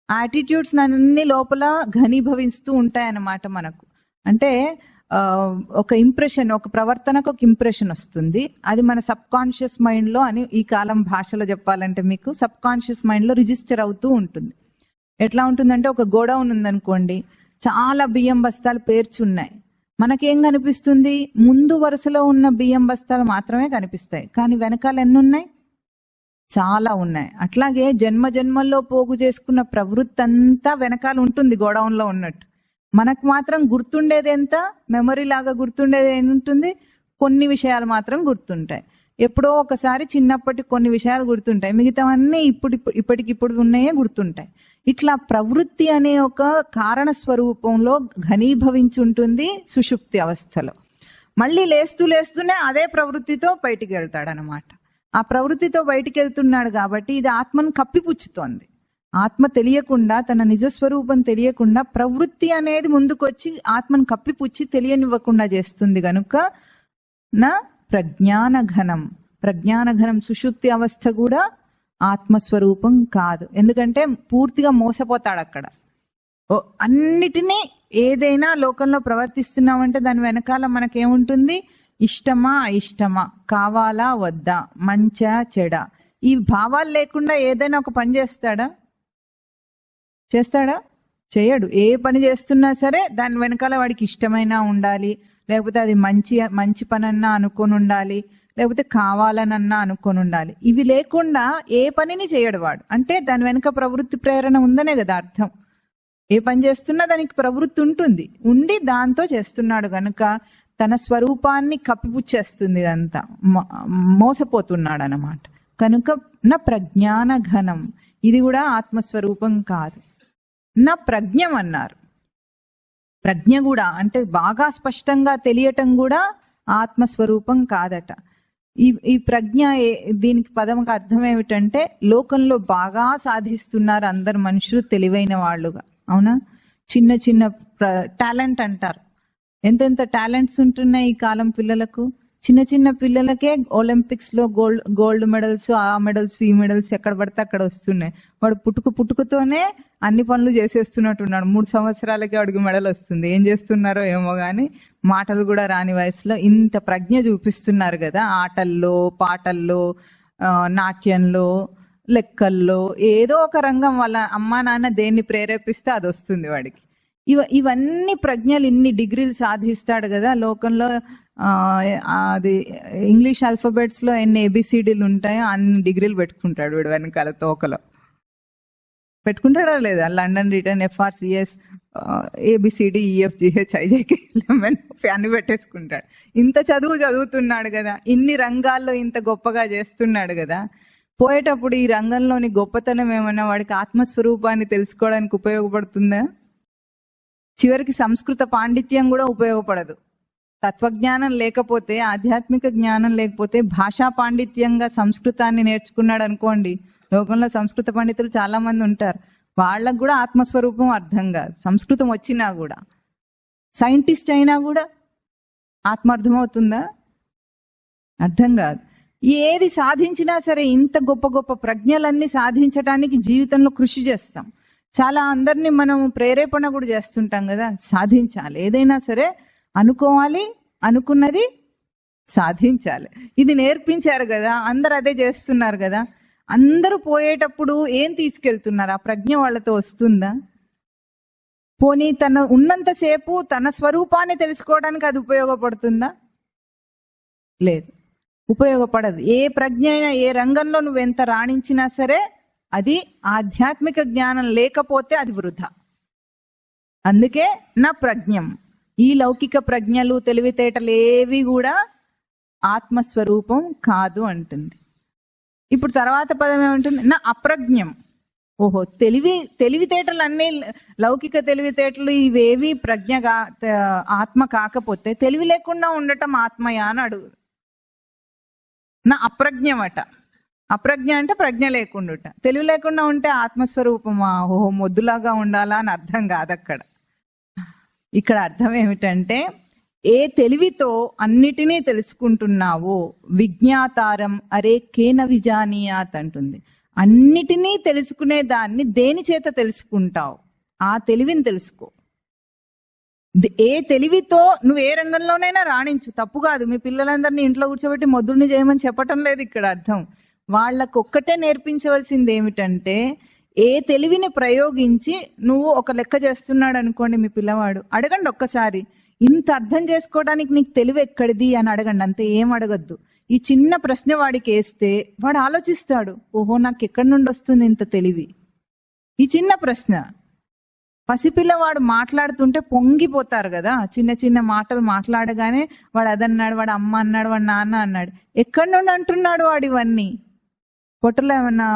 ఆ యాటిట్యూడ్స్ అన్ని లోపల ఘనీభవిస్తూ ఉంటాయన్నమాట మనకు. అంటే ఒక ఇంప్రెషన్, ఒక ప్రవర్తనకు ఒక ఇంప్రెషన్ వస్తుంది. అది మన సబ్ కాన్షియస్ మైండ్లో అని ఈ కాలం భాషలో చెప్పాలంటే మీకు సబ్ కాన్షియస్ మైండ్లో రిజిస్టర్ అవుతూ ఉంటుంది. ఎట్లా ఉంటుందంటే ఒక గోడౌన్ ఉందనుకోండి, చాలా బియ్యం బస్తాలు పేర్చున్నాయి. మనకేం కనిపిస్తుంది? ముందు వరుసలో ఉన్న బియ్యం బస్తాలు మాత్రమే కనిపిస్తాయి. కానీ వెనకాల ఎన్ని ఉన్నాయి? చాలా ఉన్నాయి. అట్లాగే జన్మ జన్మల్లో పోగు చేసుకున్న ప్రవృత్తి అంతా వెనకాల ఉంటుంది గోడౌన్లో ఉన్నట్టు. మనకు మాత్రం గుర్తుండేది ఎంత? మెమరీ లాగా గుర్తుండేది ఏముంటుంది? కొన్ని విషయాలు మాత్రం గుర్తుంటాయి. ఎప్పుడో ఒకసారి చిన్నప్పటి కొన్ని విషయాలు గుర్తుంటాయి, మిగతావన్నీ ఇప్పటికిప్పుడు ఉన్నాయే గుర్తుంటాయి. ఇట్లా ప్రవృత్తి అనే ఒక కారణ స్వరూపంలో ఘనీభవించుంటుంది సుషుప్తి అవస్థలో. మళ్ళీ లేస్తూనే అదే ప్రవృత్తితో బయటికి వెళ్తాడనమాట. ఆ ప్రవృత్తితో బయటికి వెళ్తున్నాడు కాబట్టి ఇది ఆత్మను కప్పిపుచ్చుతోంది. ఆత్మ తెలియకుండా, తన నిజస్వరూపం తెలియకుండా ప్రవృత్తి అనేది ముందుకొచ్చి ఆత్మను కప్పిపుచ్చి తెలియనివ్వకుండా చేస్తుంది. కనుక నా ప్రజ్ఞానఘనం సుషుప్తి అవస్థ కూడా ఆత్మస్వరూపం కాదు. ఎందుకంటే పూర్తిగా మోసపోతాడు అక్కడ. అన్నిటినీ ఏదైనా లోకంలో ప్రవర్తిస్తున్నామంటే దాని వెనకాల మనకేముంటుంది? ఇష్టమా అయిష్టమా, కావాలా వద్దా, మంచా చెడా, ఈ భావాలు లేకుండా ఏదైనా ఒక పని చేస్తాడా? చేయడు. ఏ పని చేస్తున్నా సరే దాని వెనకాల వాడికి ఇష్టమైనా ఉండాలి, లేకపోతే అది మంచి పనన్నా అనుకొని ఉండాలి, లేకపోతే కావాలనన్నా అనుకొని ఉండాలి. ఇవి లేకుండా ఏ పనిని చేయడు వాడు. అంటే దాని వెనక ప్రవృత్తి ప్రేరణ ఉందనే కదా అర్థం. ఏ పని చేస్తున్నా దానికి ప్రవృత్తి ఉండి దాంతో చేస్తున్నాడు గనుక తన స్వరూపాన్ని కప్పిపుచ్చేస్తుంది. ఇదంతా మోసపోతున్నాడు అన్నమాట. కనుక నా ప్రజ్ఞాన ఘనం, ఇది కూడా ఆత్మస్వరూపం కాదు. నా ప్రజ్ఞం అన్నారు. ప్రజ్ఞ కూడా అంటే బాగా స్పష్టంగా తెలియటం కూడా ఆత్మస్వరూపం కాదట. ఈ ప్రజ్ఞ దీనికి పదముకు అర్థం ఏమిటంటే లోకంలో బాగా సాధిస్తున్నారు అందరు మనుషులు తెలివైన వాళ్ళుగా. అవునా? చిన్న టాలెంట్ అంటారు. ఎంతెంత టాలెంట్స్ ఉంటున్నాయి ఈ కాలం పిల్లలకు. చిన్న పిల్లలకే ఒలింపిక్స్ లో గోల్డ్ మెడల్స్, ఆ మెడల్స్ ఈ మెడల్స్ ఎక్కడ పడితే అక్కడ వస్తున్నాయి. వాడు పుట్టుకతోనే అన్ని పనులు చేసేస్తున్నట్టున్నాడు. 3 సంవత్సరాలకే వాడికి మెడల్ వస్తుంది. ఏం చేస్తున్నారో ఏమో కానీ మాటలు కూడా రాని వయసులో ఇంత ప్రజ్ఞ చూపిస్తున్నారు కదా. ఆటల్లో, పాటల్లో, నాట్యంలో, లెక్కల్లో, ఏదో ఒక రంగం వాళ్ళ అమ్మా నాన్న దేన్ని ప్రేరేపిస్తే అది వస్తుంది వాడికి. ఇవన్నీ ప్రజ్ఞలు ఇన్ని డిగ్రీలు సాధిస్తాడు కదా లోకంలో. అది ఇంగ్లీష్ ఆల్ఫాబెట్స్ లో ఎన్ని ఏబిసిడీలు ఉంటాయో అన్ని డిగ్రీలు పెట్టుకుంటాడు వీడు వెనకాల తోకలో. పెట్టుకుంటాడా లేదా? London return, FRCS, ABCD, EFGH, IJK, అన్ని పెట్టేసుకుంటాడు. ఇంత చదువుతున్నాడు కదా, ఇన్ని రంగాల్లో ఇంత గొప్పగా చేస్తున్నాడు కదా. పోయేటప్పుడు ఈ రంగంలోని గొప్పతనం ఏమన్నా వాడికి ఆత్మస్వరూపాన్ని తెలుసుకోవడానికి ఉపయోగపడుతుందా? చివరికి సంస్కృత పాండిత్యం కూడా ఉపయోగపడదు. తత్వజ్ఞానం లేకపోతే, ఆధ్యాత్మిక జ్ఞానం లేకపోతే భాషా పాండిత్యంగా సంస్కృతాన్ని నేర్చుకున్నాడు అనుకోండి. లోకంలో సంస్కృత పండితులు చాలా మంది ఉంటారు. వాళ్ళకు కూడా ఆత్మస్వరూపం అర్థం కాదు. సంస్కృతం వచ్చినా కూడా, సైంటిస్ట్ అయినా కూడా ఆత్మ అర్థమవుతుందా? అర్థం కాదు. ఏది సాధించినా సరే ఇంత గొప్ప ప్రజ్ఞలన్నీ సాధించడానికి జీవితంలో కృషి చేస్తాం. చాలా అందరినీ మనం ప్రేరేపణ కూడా చేస్తుంటాం కదా, సాధించాలి, ఏదైనా సరే అనుకోవాలి, అనుకున్నది సాధించాలి. ఇది నేర్పించారు కదా, అందరు అదే చేస్తున్నారు కదా. అందరూ పోయేటప్పుడు ఏం తీసుకెళ్తున్నారు? ఆ ప్రజ్ఞ వాళ్ళతో వస్తుందా? పోనీ తన ఉన్నంతసేపు తన స్వరూపాన్ని తెలుసుకోవడానికి అది ఉపయోగపడుతుందా? లేదు, ఉపయోగపడదు. ఏ ప్రజ్ఞ అయినా, ఏ రంగంలో నువ్వు ఎంత రాణించినా సరే అది ఆధ్యాత్మిక జ్ఞానం లేకపోతే అది వృధా. అందుకే నా ప్రజ్ఞం. ఈ లౌకిక ప్రజ్ఞలు, తెలివితేటలు ఏవి కూడా ఆత్మస్వరూపం కాదు అంటుంది. ఇప్పుడు తర్వాత పదం ఏమంటుంది? నా అప్రజ్ఞం. ఓహో, తెలివితేటలు అన్నీ లౌకిక తెలివితేటలు ఇవేవి ప్రజ్ఞగా ఆత్మ కాకపోతే తెలివి లేకుండా ఉండటం ఆత్మయా అని అడుగు. నా అప్రజ్ఞమట. అప్రజ్ఞ అంటే ప్రజ్ఞ లేకుండా, తెలివి లేకుండా ఉంటే ఆత్మస్వరూపమా? ఓహో, మొద్దులాగా ఉండాలా అని అర్థం కాదు అక్కడ. ఇక్కడ అర్థం ఏమిటంటే, ఏ తెలివితో అన్నిటినీ తెలుసుకుంటున్నావో విజ్ఞాతారం అరే కేన విజానీయాత్ అంటుంది. అన్నిటినీ తెలుసుకునే దాన్ని దేని చేత తెలుసుకుంటావు? ఆ తెలివిని తెలుసుకో. ఏ తెలివితో నువ్వు ఏ రంగంలోనైనా రాణించు, తప్పు కాదు. మీ పిల్లలందరినీ ఇంట్లో కూర్చోబెట్టి మొద్దుని చేయమని చెప్పటం లేదు ఇక్కడ అర్థం. వాళ్ళకు ఒక్కటే నేర్పించవలసింది ఏమిటంటే, ఏ తెలివిని ప్రయోగించి నువ్వు ఒక లెక్క చేస్తున్నాడు అనుకోండి మీ పిల్లవాడు, అడగండి ఒక్కసారి, ఇంత అర్థం చేసుకోవడానికి నీకు తెలివి ఎక్కడిది అని అడగండి. అంతే, ఏం అడగద్దు. ఈ చిన్న ప్రశ్న వాడికి వేస్తే వాడు ఆలోచిస్తాడు, ఓహో నాకు ఎక్కడి నుండి వస్తుంది ఇంత తెలివి. ఈ చిన్న ప్రశ్న. పసిపిల్లవాడు మాట్లాడుతుంటే పొంగిపోతారు కదా, చిన్న మాటలు మాట్లాడగానే వాడు అదన్నాడు, వాడు అమ్మ అన్నాడు, వాడు నాన్న అన్నాడు. ఎక్కడి నుండి అంటున్నాడు వాడు ఇవన్నీ? పొట్టలో ఏమన్నా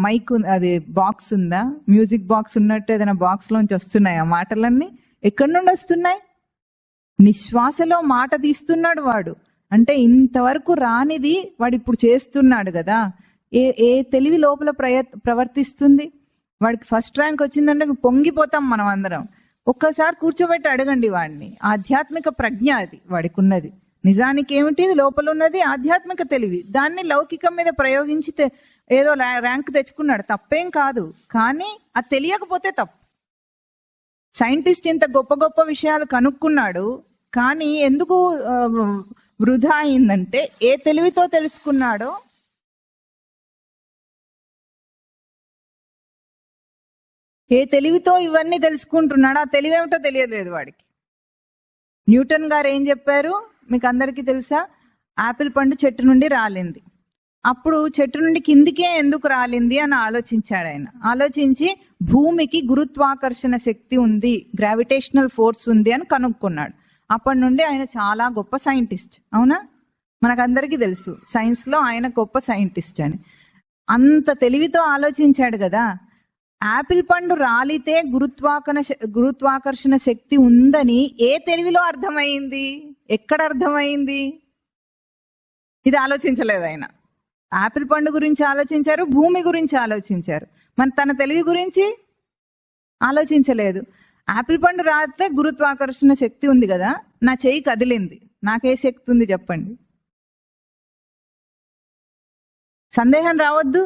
మైక్ అది బాక్స్ ఉందా? మ్యూజిక్ బాక్స్ ఉన్నట్టు ఏదైనా బాక్స్ లోంచి వస్తున్నాయి ఆ మాటలన్నీ? ఎక్కడి నుండి వస్తున్నాయి? నిశ్వాసలో మాట తీస్తున్నాడు వాడు. అంటే ఇంతవరకు రానిది వాడు ఇప్పుడు చేస్తున్నాడు కదా. ఏ తెలివి లోపల ప్రవర్తిస్తుంది? వాడికి ఫస్ట్ ర్యాంక్ వచ్చిందంటే పొంగిపోతాం మనం అందరం. ఒక్కసారి కూర్చోబెట్టి అడగండి వాడిని. ఆధ్యాత్మిక ప్రజ్ఞ అది వాడికి ఉన్నది. నిజానికి ఏమిటి? లోపల ఉన్నది ఆధ్యాత్మిక తెలివి. దాన్ని లౌకికం మీద ప్రయోగించి ఏదో ర్యాంక్ తెచ్చుకున్నాడు, తప్పేం కాదు. కానీ అది తెలియకపోతే తప్పు. సైంటిస్ట్ ఇంత గొప్ప గొప్ప విషయాలు కనుక్కున్నాడు, కానీ ఎందుకు వృధా అయిందంటే ఏ తెలివితో తెలుసుకున్నాడో, ఏ తెలివితో ఇవన్నీ తెలుసుకుంటున్నాడో ఆ తెలివేమిటో తెలియలేదు వాడికి. న్యూటన్ గారు ఏం చెప్పారు మీకు అందరికీ తెలుసా? ఆపిల్ పండు చెట్టు నుండి రాలింది. అప్పుడు చెట్టు నుండి కిందికే ఎందుకు రాలింది అని ఆలోచించాడు ఆయన. ఆలోచించి భూమికి గురుత్వాకర్షణ శక్తి ఉంది, గ్రావిటేషనల్ ఫోర్స్ ఉంది అని కనుక్కున్నాడు. అప్పటి నుండి ఆయన చాలా గొప్ప సైంటిస్ట్. అవునా? మనకందరికీ తెలుసు సైన్స్ లో ఆయన గొప్ప సైంటిస్ట్ అని. అంత తెలివితో ఆలోచించాడు కదా. ఆపిల్ పండు రాలితే గురుత్వాకర్షణ శక్తి ఉందని ఏ తెలివిలో అర్థమైంది? ఎక్కడ అర్థమైంది? ఇది ఆలోచించలేదు ఆయన. ఆపిల్ పండు గురించి ఆలోచించారు, భూమి గురించి ఆలోచించారు, మన తన తెలివి గురించి ఆలోచించలేదు. ఆపిల్ పండు రాస్తే గురుత్వాకర్షణ శక్తి ఉంది కదా, నా చెయ్యి కదిలింది, నాకే శక్తి ఉంది చెప్పండి? సందేహం రావద్దు.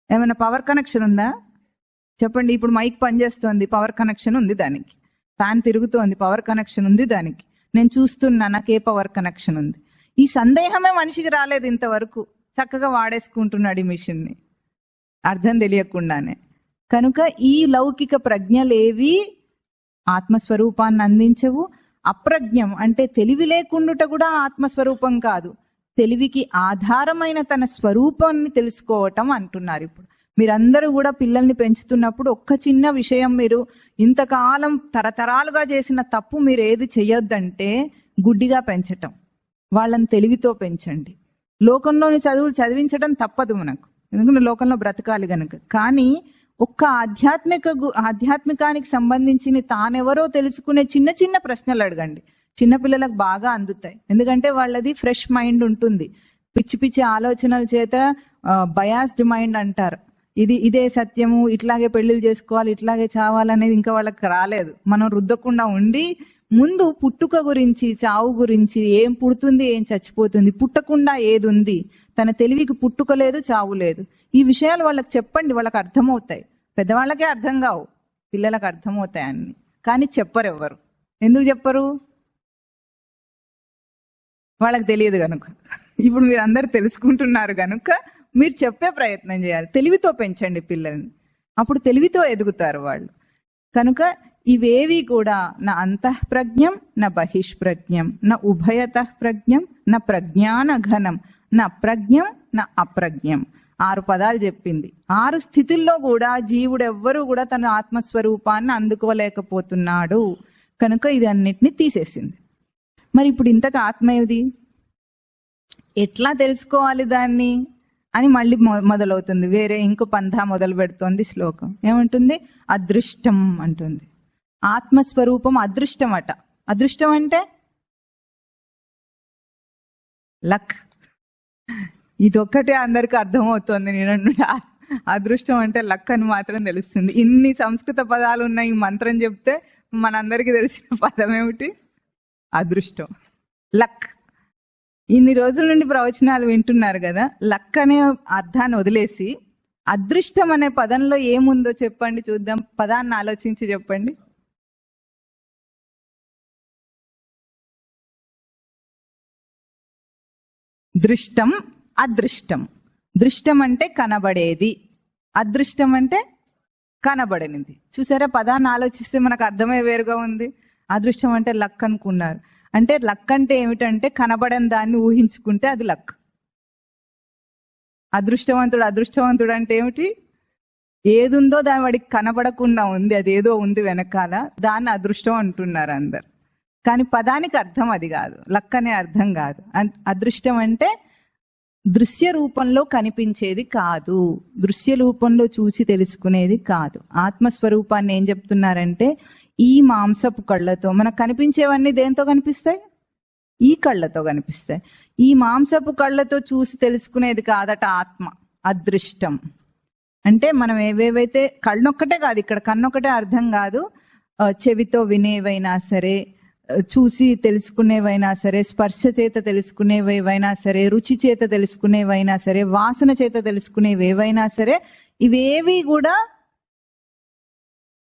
ఏమైనా పవర్ కనెక్షన్ ఉందా చెప్పండి? ఇప్పుడు మైక్ పనిచేస్తోంది, పవర్ కనెక్షన్ ఉంది దానికి. ఫ్యాన్ తిరుగుతోంది, పవర్ కనెక్షన్ ఉంది దానికి. నేను చూస్తున్నా, నాకే పవర్ కనెక్షన్ ఉంది. ఈ సందేహమే మనిషికి రాలేదు ఇంతవరకు. చక్కగా వాడేసుకుంటున్నాడు ఈ మిషన్ని అర్థం తెలియకుండానే. కనుక ఈ లౌకిక ప్రజ్ఞలేవి ఆత్మస్వరూపాన్ని అందించవు. అప్రజ్ఞం అంటే తెలివి లేకుండుట కూడా ఆత్మస్వరూపం కాదు. తెలివికి ఆధారమైన తన స్వరూపాన్ని తెలుసుకోవటం అంటున్నారు. ఇప్పుడు మీరందరూ కూడా పిల్లల్ని పెంచుతున్నప్పుడు ఒక్క చిన్న విషయం, మీరు ఇంతకాలం తరతరాలుగా చేసిన తప్పు మీరు ఏది చెయ్యొద్దంటే గుడ్డిగా పెంచటం. వాళ్ళని తెలివితో పెంచండి. లోకంలోని చదువులు చదివించడం తప్పదు మనకు, ఎందుకంటే లోకంలో బ్రతకాలి గనుక. కానీ ఒక్క ఆధ్యాత్మికానికి సంబంధించిన తానెవరో తెలుసుకునే చిన్న చిన్న ప్రశ్నలు అడగండి. చిన్నపిల్లలకు బాగా అందుతాయి. ఎందుకంటే వాళ్ళది ఫ్రెష్ మైండ్ ఉంటుంది. పిచ్చి పిచ్చి ఆలోచనల చేత బయాస్డ్ మైండ్ అంటారు. ఇదే సత్యము, ఇట్లాగే పెళ్లిళ్ళు చేసుకోవాలి, ఇట్లాగే చావాలనేది ఇంకా వాళ్ళకి రాలేదు. మనం రుద్దకుండా ఉండి ముందు పుట్టుక గురించి, చావు గురించి, ఏం పుడుతుంది ఏం చచ్చిపోతుంది, పుట్టకుండా ఏది ఉంది, తన తెలివికి పుట్టుక లేదు చావు లేదు, ఈ విషయాలు వాళ్ళకి చెప్పండి. వాళ్ళకి అర్థమవుతాయి. పెద్దవాళ్ళకే అర్థం కావు, పిల్లలకు అర్థమవుతాయి అన్ని. కానీ చెప్పరు ఎవ్వరు. ఎందుకు చెప్పరు? వాళ్ళకి తెలియదు కనుక. ఇప్పుడు మీరు అందరు తెలుసుకుంటున్నారు కనుక మీరు చెప్పే ప్రయత్నం చేయాలి. తెలివితో పెంచండి పిల్లల్ని, అప్పుడు తెలివితో ఎదుగుతారు వాళ్ళు. కనుక ఇవేవి కూడా నా అంతఃప్రజ్ఞం, నా బహిష్ప్రజ్ఞం, నా ఉభయతః ప్రజ్ఞం, నా ప్రజ్ఞాన ఘనం, నా ప్రజ్ఞం, నా అప్రజ్ఞం. 6 పదాలు చెప్పింది. 6 స్థితుల్లో కూడా జీవుడెవ్వరూ కూడా తన ఆత్మస్వరూపాన్ని అందుకోలేకపోతున్నాడు. కనుక ఇది అన్నిటినీ తీసేసింది. మరి ఇప్పుడు ఇంతకు ఆత్మ ఏది, ఎట్లా తెలుసుకోవాలి దాన్ని అని మళ్ళీ మొదలవుతుంది. వేరే ఇంకో పంథా మొదలు పెడుతోంది శ్లోకం. ఏమంటుంది? అదృష్టం అంటుంది. ఆత్మస్వరూపం అదృష్టం అట. అదృష్టం అంటే లక్. ఇదొక్కటే అందరికి అర్థమవుతోంది. నేను అదృష్టం అంటే లక్ అని మాత్రం తెలుస్తుంది. ఇన్ని సంస్కృత పదాలు ఉన్నాయి. ఈ మంత్రం చెప్తే మనందరికీ తెలిసిన పదం ఏమిటి? అదృష్టం, లక్. ఇన్ని రోజుల నుండి ప్రవచనాలు వింటున్నారు కదా. లక్ అనే అర్థాన్ని వదిలేసి అదృష్టం అనే పదంలో ఏముందో చెప్పండి చూద్దాం. పదాన్ని ఆలోచించి చెప్పండి. దృష్టం, అదృష్టం. దృష్టం అంటే కనబడేది, అదృష్టం అంటే కనబడనిది. చూసారా, పదాన్ని ఆలోచిస్తే మనకు అర్థమయ్యే వేరుగా ఉంది. అదృష్టం అంటే లక్ అనుకున్నారు. అంటే లక్ అంటే ఏమిటంటే కనబడని దాన్ని ఊహించుకుంటే అది లక్. అదృష్టవంతుడు అంటే ఏమిటి? ఏదుందో దాని వాడికి కనబడకుండా ఉంది, అదేదో ఉంది వెనకాల, దాన్ని అదృష్టం అంటున్నారు అందరు. కానీ పదానికి అర్థం అది కాదు, లక్ అనే అర్థం కాదు. అదృష్టం అంటే దృశ్య రూపంలో కనిపించేది కాదు, దృశ్య రూపంలో చూసి తెలుసుకునేది కాదు. ఆత్మస్వరూపాన్ని ఏం చెప్తున్నారంటే ఈ మాంసపు కళ్ళతో మనకు కనిపించేవన్నీ దేంతో కనిపిస్తాయి? ఈ కళ్ళతో కనిపిస్తాయి. ఈ మాంసపు కళ్ళతో చూసి తెలుసుకునేది కాదట ఆత్మ, అదృష్టం. అంటే మనం ఏవేవైతే కళ్ళొక్కటే కాదు, ఇక్కడ కన్నొక్కటే అర్థం కాదు, చెవితో వినేవైనా సరే, చూసి తెలుసుకునేవైనా సరే, స్పర్శ చేత తెలుసుకునేవేవైనా సరే, రుచి చేత తెలుసుకునేవైనా సరే, వాసన చేత తెలుసుకునేవేవైనా సరే, ఇవేవి కూడా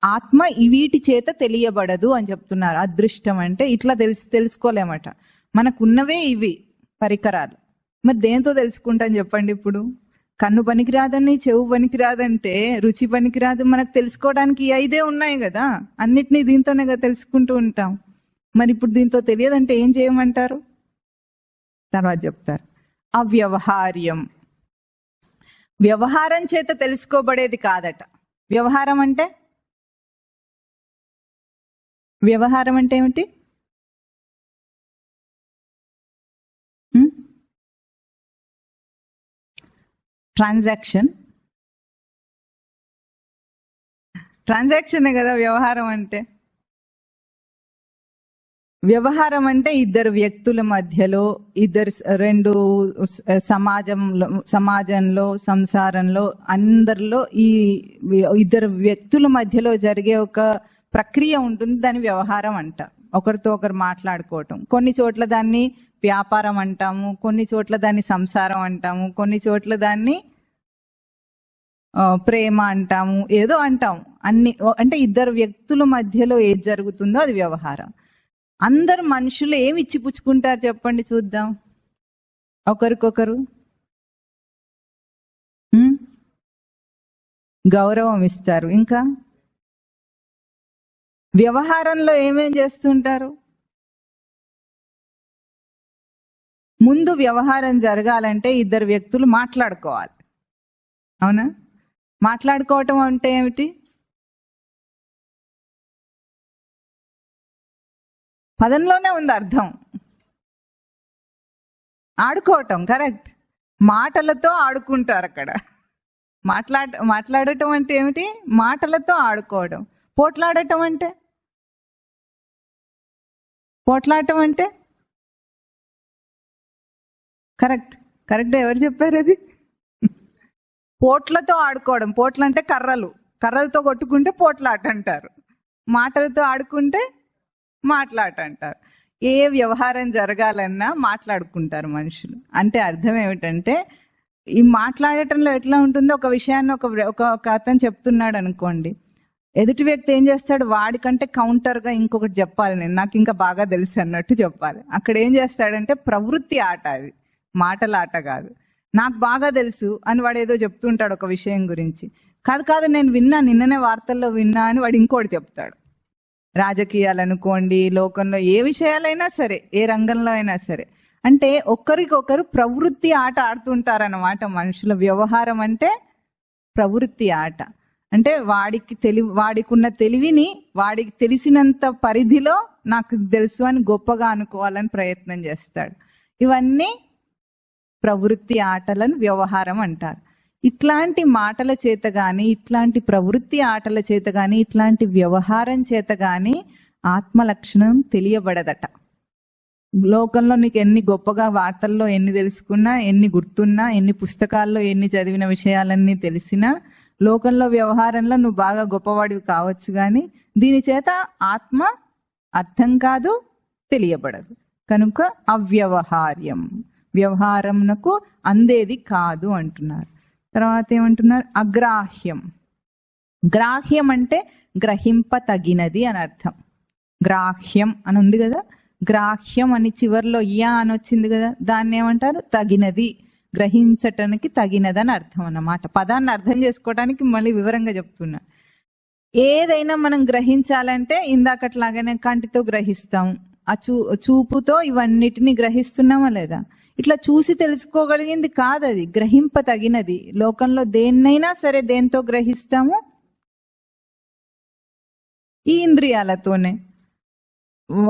ఆత్మ వీటి చేత తెలియబడదు అని చెప్తున్నారు. అదృష్టం అంటే ఇట్లా తెలుసుకోలేమట. మనకున్నవే ఇవి పరికరాలు, మరి దేంతో తెలుసుకుంటాం చెప్పండి? ఇప్పుడు కన్ను పనికిరాదని, చెవు పనికిరాదంటే, రుచి పనికిరాదు, మనకు తెలుసుకోవడానికి ఈ 5 ఉన్నాయి కదా, అన్నిటినీ దీంతోనే కదా తెలుసుకుంటూ ఉంటాం. మరి ఇప్పుడు దీంతో తెలియదంటే ఏం చేయమంటారు? తర్వాత చెప్తారు. అవ్యవహార్యం, వ్యవహారం చేత తెలుసుకోబడేది కాదట. వ్యవహారం అంటే ఏమిటి? ట్రాన్సాక్షనే కదా వ్యవహారం అంటే. వ్యవహారం అంటే ఇద్దరు వ్యక్తుల మధ్యలో, రెండు సమాజంలో, సంసారంలో, అందరిలో ఈ ఇద్దరు వ్యక్తుల మధ్యలో జరిగే ఒక ప్రక్రియ ఉంటుంది, దాని వ్యవహారం అంట. ఒకరితో ఒకరు మాట్లాడుకోవటం. కొన్ని చోట్ల దాన్ని వ్యాపారం అంటాము, కొన్ని చోట్ల దాన్ని సంసారం అంటాము, కొన్ని చోట్ల దాన్ని ప్రేమ అంటాము, ఏదో అంటాము. అంటే ఇద్దరు వ్యక్తుల మధ్యలో ఏది జరుగుతుందో అది వ్యవహారం. అందరు మనుషులు ఏమి ఇచ్చిపుచ్చుకుంటారు చెప్పండి చూద్దాం? ఒకరికొకరు గౌరవం ఇస్తారు. ఇంకా వ్యవహారంలో ఏమేం చేస్తుంటారు? ముందు వ్యవహారం జరగాలంటే ఇద్దరు వ్యక్తులు మాట్లాడుకోవాలి, అవునా? మాట్లాడుకోవటం అంటే ఏమిటి? పదంలోనే ఉంది అర్థం. ఆడుకోవటం, కరెక్ట్. మాటలతో ఆడుకుంటారు అక్కడ. మాట్లాడటం అంటే ఏమిటి? మాటలతో ఆడుకోవడం. పోట్లాడటం అంటే కరెక్ట్. ఎవరు చెప్పారు అది? పోట్లతో ఆడుకోవడం. పోట్లు అంటే కర్రలతో కొట్టుకుంటే పోట్లాట అంటారు. మాటలతో ఆడుకుంటే మాట్లాట అంటారు. ఏ వ్యవహారం జరగాలన్నా మాట్లాడుకుంటారు మనుషులు. అంటే అర్థం ఏమిటంటే, ఈ మాట్లాడటంలో ఎట్లా ఉంటుందో, ఒక విషయాన్ని ఒక అతను చెప్తున్నాడు అనుకోండి, ఎదుటి వ్యక్తి ఏం చేస్తాడు? వాడికంటే కౌంటర్గా ఇంకొకటి చెప్పాలి, నాకు ఇంకా బాగా తెలుసు అన్నట్టు చెప్పాలి. అక్కడ ఏం చేస్తాడంటే ప్రవృత్తి ఆట, అది మాటల ఆట కాదు. నాకు బాగా తెలుసు అని వాడు ఏదో చెప్తుంటాడు ఒక విషయం గురించి. కాదు నేను విన్నా, నిన్ననే వార్తల్లో విన్నా అని వాడు ఇంకోటి చెప్తాడు. రాజకీయాలు అనుకోండి, లోకంలో ఏ విషయాలైనా సరే, ఏ రంగంలో అయినా సరే, అంటే ఒకరికొకరు ప్రవృత్తి ఆట ఆడుతుంటారన్నమాట మనుషుల. వ్యవహారం అంటే ప్రవృత్తి ఆట. అంటే వాడికి ఉన్న తెలివిని వాడికి తెలిసినంత పరిధిలో నాకు తెలుసు అని గొప్పగా అనుకోవాలని ప్రయత్నం చేస్తాడు. ఇవన్నీ ప్రవృత్తి ఆటలను వ్యవహారం అంటారు. ఇట్లాంటి మాటల చేత గాని, ఇట్లాంటి ప్రవృత్తి ఆటల చేత గాని, ఇట్లాంటి వ్యవహారం చేత గాని ఆత్మ లక్షణం తెలియబడదట. లోకంలో నీకు ఎన్ని గొప్పగా వార్తల్లో ఎన్ని తెలుసుకున్నా, ఎన్ని గుర్తున్నా, ఎన్ని పుస్తకాల్లో ఎన్ని చదివిన విషయాలన్నీ తెలిసినా, లోకంలో వ్యవహారంలో నువ్వు బాగా గొప్పవాడివి కావచ్చు, కానీ దీని చేత ఆత్మ అర్థం కాదు, తెలియబడదు. కనుక అవ్యవహార్యం, వ్యవహారంకు అందేది కాదు అంటున్నారు. తర్వాత ఏమంటున్నారు? అగ్రాహ్యం. గ్రాహ్యం అంటే గ్రహింప తగినది అని అర్థం. గ్రాహ్యం అని ఉంది కదా, గ్రాహ్యం అని చివర్లో యా అని వచ్చింది కదా, దాన్ని ఏమంటారు? తగినది, గ్రహించటానికి తగినదని అర్థం అన్నమాట. పదాన్ని అర్థం చేసుకోవడానికి మళ్ళీ వివరంగా చెప్తున్నా. ఏదైనా మనం గ్రహించాలంటే ఇందాకట్లాగానే కంటితో గ్రహిస్తాం, ఆ చూపుతో ఇవన్నిటిని గ్రహిస్తున్నామా లేదా? ఇట్లా చూసి తెలుసుకోగలిగింది కాదు అది, గ్రహింప తగినది. లోకంలో దేన్నైనా సరే దేంతో గ్రహిస్తాము? ఈ ఇంద్రియాలతోనే.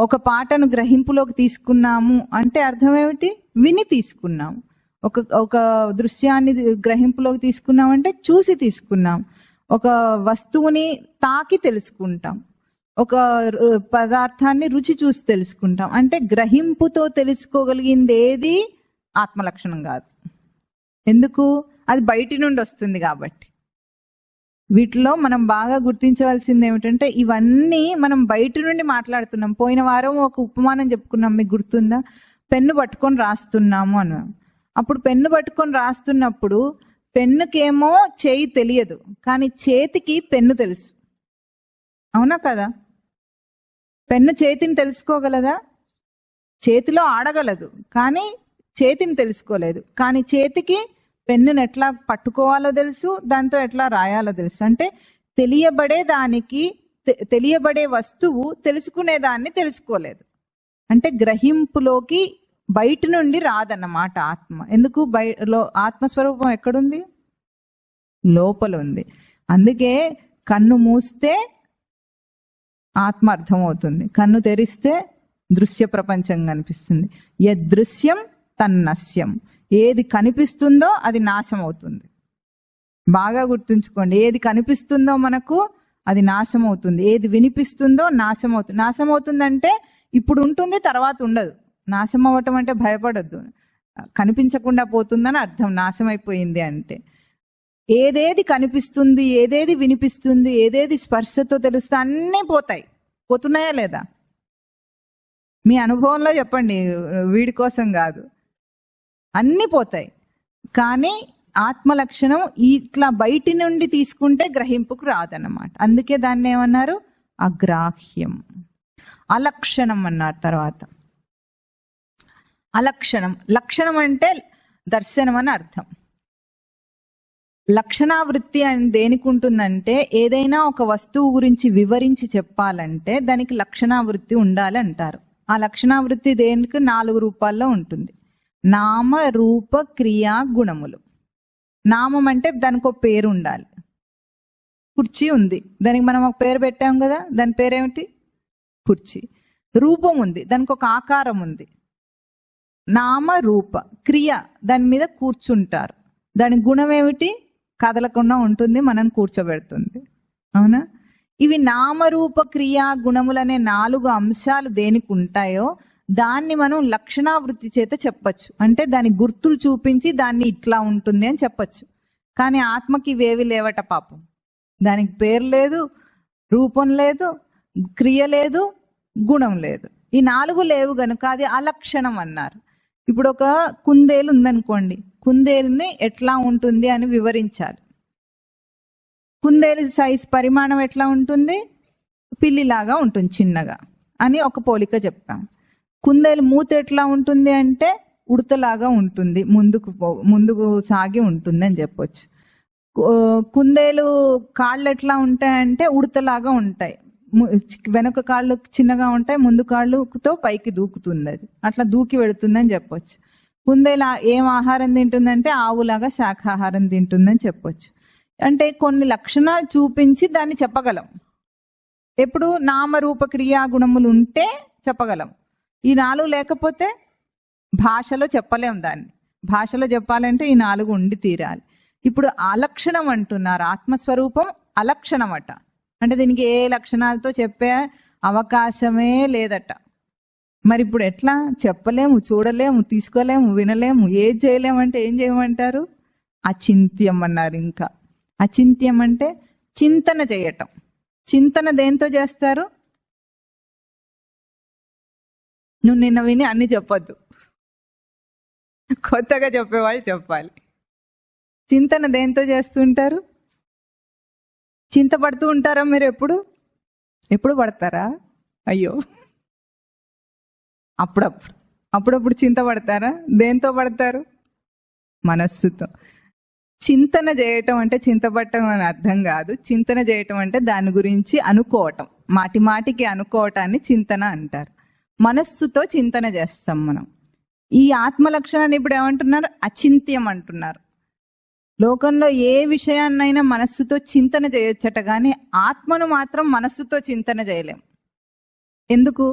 ఒక పాటను గ్రహింపులోకి తీసుకున్నాము అంటే అర్థం ఏమిటి? విని తీసుకున్నాము. ఒక ఒక దృశ్యాన్ని గ్రహింపులోకి తీసుకున్నామంటే చూసి తీసుకున్నాం. ఒక వస్తువుని తాకి తెలుసుకుంటాం. ఒక పదార్థాన్ని రుచి చూసి తెలుసుకుంటాం. అంటే గ్రహింపుతో తెలుసుకోగలిగింది ఏది ఆత్మలక్షణం కాదు. ఎందుకు? అది బయటి నుండి వస్తుంది కాబట్టి. వీటిలో మనం బాగా గుర్తించవలసింది ఏమిటంటే ఇవన్నీ మనం బయట నుండి మాట్లాడుతున్నాం. పోయిన వారం ఒక ఉపమానం చెప్పుకున్నాం, మీకు గుర్తుందా? పెన్ను పట్టుకొని రాస్తున్నాము అన్నాం. అప్పుడు పెన్ను పట్టుకొని రాస్తున్నప్పుడు పెన్నుకేమో చేయి తెలియదు, కానీ చేతికి పెన్ను తెలుసు. అవునా కదా? పెన్ను చేతిని తెలుసుకోగలదా? చేతిలో ఆడగలదు, కానీ చేతిని తెలుసుకోలేదు. కానీ చేతికి పెన్నును ఎట్లా పట్టుకోవాలో తెలుసు, దాంతో ఎట్లా రాయాలో తెలుసు. అంటే తెలియబడే వస్తువు తెలుసుకునే దాన్ని తెలుసుకోలేదు. అంటే గ్రహింపులోకి బయట నుండి రాదన్నమాట ఆత్మ. ఎందుకు? ఆత్మస్వరూపం ఎక్కడుంది? లోపల ఉంది. అందుకే కన్ను మూస్తే ఆత్మ అర్థమవుతుంది, కన్ను తెరిస్తే దృశ్య ప్రపంచం కనిపిస్తుంది. యదృశ్యం తన్నస్యం. ఏది కనిపిస్తుందో అది నాశం అవుతుంది. బాగా గుర్తుంచుకోండి, ఏది కనిపిస్తుందో మనకు అది నాశం అవుతుంది. ఏది వినిపిస్తుందో నాశం అవుతుంది. నాశం అవుతుందంటే ఇప్పుడు ఉంటుంది, తర్వాత ఉండదు. నాశం అవ్వటం అంటే భయపడద్దు, కనిపించకుండా పోతుందని అర్థం. నాశం అయిపోయింది అంటే ఏదేది కనిపిస్తుంది, ఏదేది వినిపిస్తుంది, ఏదేది స్పర్శతో తెలుస్తుంది, అన్నీ పోతాయి. పోతున్నాయా లేదా? మీ అనుభవంలో చెప్పండి, వీడి కోసం కాదు. అన్నీ పోతాయి. కానీ ఆత్మ లక్షణం ఇట్లా బయటి నుండి తీసుకుంటే గ్రహింపుకు రాదన్నమాట. అందుకే దాన్ని ఏమన్నారు? అగ్రాహ్యం, అలక్షణం అన్నారు. తర్వాత అలక్షణం. లక్షణం అంటే దర్శనం అని అర్థం. లక్షణావృత్తి అని దేనికి ఉంటుందంటే ఏదైనా ఒక వస్తువు గురించి వివరించి చెప్పాలంటే దానికి లక్షణావృత్తి ఉండాలి అంటారు. ఆ లక్షణావృత్తి దేనికి 4 రూపాల్లో ఉంటుంది. నామ, రూప, క్రియా, గుణములు. నామం అంటే దానికి ఒక పేరు ఉండాలి. కుర్చీ ఉంది, దానికి మనం ఒక పేరు పెట్టాం కదా, దాని పేరేమిటి? కుర్చీ. రూపం ఉంది, దానికి ఒక ఆకారం ఉంది. నామ రూప. క్రియ, దాని మీద కూర్చుంటారు, దాని గుణం ఏమిటి? కదలకుండా ఉంటుంది, మనం కూర్చోబెడుతుంది. అవునా? ఇవి నామరూప క్రియా గుణములనే 4 అంశాలు దేనికి ఉంటాయో దాన్ని మనం లక్షణావృత్తి చేత చెప్పచ్చు. అంటే దాని గుర్తులు చూపించి దాన్ని ఇట్లా ఉంటుంది అని చెప్పచ్చు. కానీ ఆత్మకి ఇవేవి లేవట పాపం. దానికి పేరు లేదు, రూపం లేదు, క్రియ లేదు, గుణం లేదు. ఈ 4 లేవు గనుక అది అలక్షణం అన్నారు. ఇప్పుడు ఒక కుందేలు ఉందనుకోండి, కుందేలుని ఎట్లా ఉంటుంది అని వివరించాలి. కుందేలు సైజ్ పరిమాణం ఎట్లా ఉంటుంది? పిల్లిలాగా ఉంటుంది, చిన్నగా అని ఒక పోలిక చెప్పాం. కుందేలు మూత ఎట్లా ఉంటుంది అంటే ఉడతలాగా ఉంటుంది, ముందుకు సాగి ఉంటుంది అని చెప్పొచ్చు. కుందేలు కాళ్ళు ఎట్లా ఉంటాయంటే ఉడతలాగా ఉంటాయి, వెనక కాళ్ళు చిన్నగా ఉంటాయి, ముందు కాళ్ళుతో పైకి దూకుతుంది, అది అట్లా దూకి వెళుతుందని చెప్పొచ్చు. కుందేలు ఏం ఆహారం తింటుందంటే ఆవులాగా శాఖాహారం తింటుందని చెప్పొచ్చు. అంటే కొన్ని లక్షణాలు చూపించి దాన్ని చెప్పగలం. ఎప్పుడు? నామరూప క్రియా గుణములు ఉంటే చెప్పగలం. ఈ 4 లేకపోతే భాషలో చెప్పలేం. దాన్ని భాషలో చెప్పాలంటే ఈ 4 ఉండి తీరాలి. ఇప్పుడు అలక్షణం అంటున్నారు. ఆత్మస్వరూపం అలక్షణం అట. అంటే దీనికి ఏ లక్షణాలతో చెప్పే అవకాశమే లేదట. మరి ఇప్పుడు ఎట్లా? చెప్పలేము, చూడలేము, తీసుకోలేము, వినలేము, ఏం చేయలేమంటే ఏం చేయమంటారు? అచింత్యం అన్నారు. ఇంకా అచింత్యం అంటే చింతన చేయటం. చింతన దేంతో చేస్తారు? నువ్వు నిన్న విని అన్ని చెప్పొద్దు, కొత్తగా చెప్పేవాళ్ళు చెప్పాలి. చింతన దేంతో చేస్తుంటారు? చింతపడుతూ ఉంటారా మీరు? ఎప్పుడు పడతారా? అయ్యో, అప్పుడప్పుడు చింతపడతారా? దేంతో పడతారు? మనస్సుతో. చింతన చేయటం అంటే చింతపడటం అని అర్థం కాదు. చింతన చేయటం అంటే దాని గురించి అనుకోవటం, మాటి మాటికి అనుకోవటాన్ని చింతన అంటారు. మనస్సుతో చింతన చేస్తాం మనం. ఈ ఆత్మ లక్షణాన్ని ఇప్పుడు ఏమంటున్నారు? అచింత్యం అంటున్నారు. లోకంలో ఏ విషయాన్నైనా మనస్సుతో చింతన చేయొచ్చట, కానీ ఆత్మను మాత్రం మనస్సుతో చింతన చేయలేం. ఎందుకు?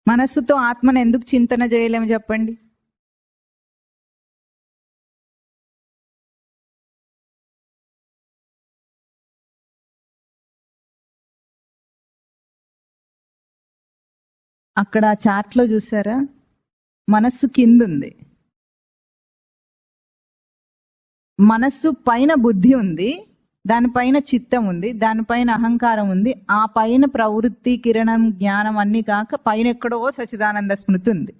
మనస్సుతో ఆత్మను ఎందుకు చింతన చేయలేము చెప్పండి? అక్కడ చార్ట్లో చూసారా, మనస్సు కింద ఉంది, మనస్సు పైన బుద్ధి ఉంది, దానిపైన చిత్తం ఉంది, దానిపైన అహంకారం ఉంది, ఆ పైన ప్రవృత్తి, కిరణం, జ్ఞానం అన్నీ కాక పైన ఎక్కడో సచిదానంద స్మృతి ఉంది.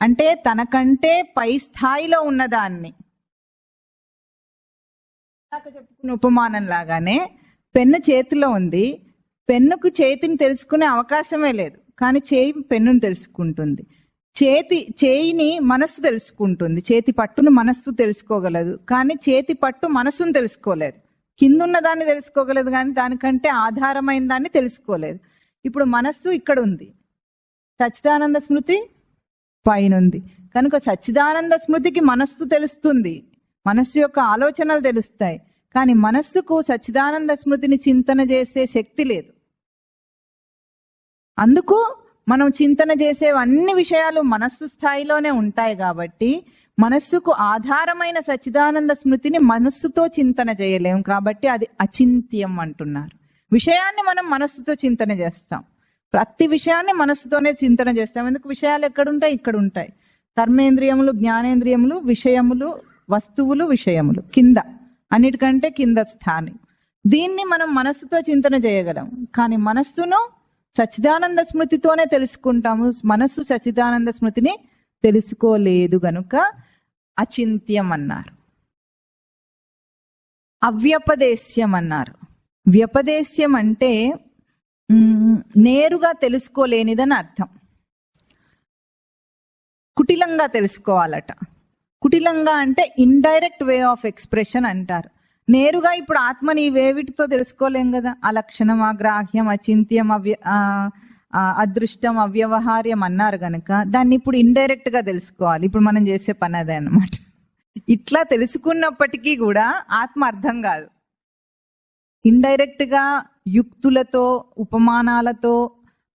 అంటే తనకంటే పై స్థాయిలో ఉన్నదాన్ని చెప్పుకున్న ఉపమానం లాగానే పెన్ను చేతిలో ఉంది, పెన్నుకు చేతిని తెలుసుకునే అవకాశమే లేదు, కానీ చేయి పెన్నును తెలుసుకుంటుంది. చేయిని మనస్సు తెలుసుకుంటుంది, చేతి పట్టును మనస్సు తెలుసుకోగలదు, కానీ చేతి పట్టు మనస్సును తెలుసుకోలేదు. కిందున్న దాన్ని తెలుసుకోగలదు కానీ దానికంటే ఆధారమైన దాన్ని తెలుసుకోలేదు. ఇప్పుడు మనస్సు ఇక్కడ ఉంది, సచ్చిదానంద స్మృతి పైన ఉంది. కనుక సచ్చిదానంద స్మృతికి మనస్సు తెలుస్తుంది, మనస్సు యొక్క ఆలోచనలు తెలుస్తాయి, కానీ మనస్సుకు సచ్చిదానంద స్మృతిని చింతన చేసే శక్తి లేదు. అందుకు మనం చింతన చేసే అన్ని విషయాలు మనస్సు స్థాయిలోనే ఉంటాయి కాబట్టి మనస్సుకు ఆధారమైన సచ్చిదానంద స్మృతిని మనస్సుతో చింతన చేయలేము, కాబట్టి అది అచింత్యం అంటున్నారు. విషయాన్ని మనం మనస్సుతో చింతన చేస్తాం, ప్రతి విషయాన్ని మనస్సుతోనే చింతన చేస్తాం. ఎందుకు? విషయాలు ఎక్కడుంటాయి? ఇక్కడ ఉంటాయి. కర్మేంద్రియములు, జ్ఞానేంద్రియములు, విషయములు, వస్తువులు, విషయములు కింద, అన్నిటికంటే కింద స్థానం. దీన్ని మనం మనస్సుతో చింతన చేయగలం, కానీ మనస్సును సచ్చిదానంద స్మృతితోనే తెలుసుకుంటాము. మనస్సు సచ్చిదానంద స్మృతిని తెలుసుకోలేదు గనుక అచింత్యం అన్నారు. అవ్యపదేశ్యం అన్నారు. వ్యపదేశ్యం అంటే నేరుగా తెలుసుకోలేనిదని అర్థం. కుటిలంగా తెలుసుకోవాలట. కుటిలంగా అంటే ఇండైరెక్ట్ వే ఆఫ్ ఎక్స్ప్రెషన్ అంటారు. నేరుగా ఇప్పుడు ఆత్మని వేవిటితో తెలుసుకోలేం కదా. అలక్షణం, అగ్రాహ్యం, అచింత్యం, అదృష్టం, అవ్యవహార్యం అన్నారు కనుక దాన్ని ఇప్పుడు ఇండైరెక్ట్ గా తెలుసుకోవాలి. ఇప్పుడు మనం చేసే పని అదే అన్నమాట. ఇట్లా తెలుసుకున్నప్పటికీ కూడా ఆత్మ అర్థం కాదు. ఇండైరెక్ట్ గా యుక్తులతో, ఉపమానాలతో,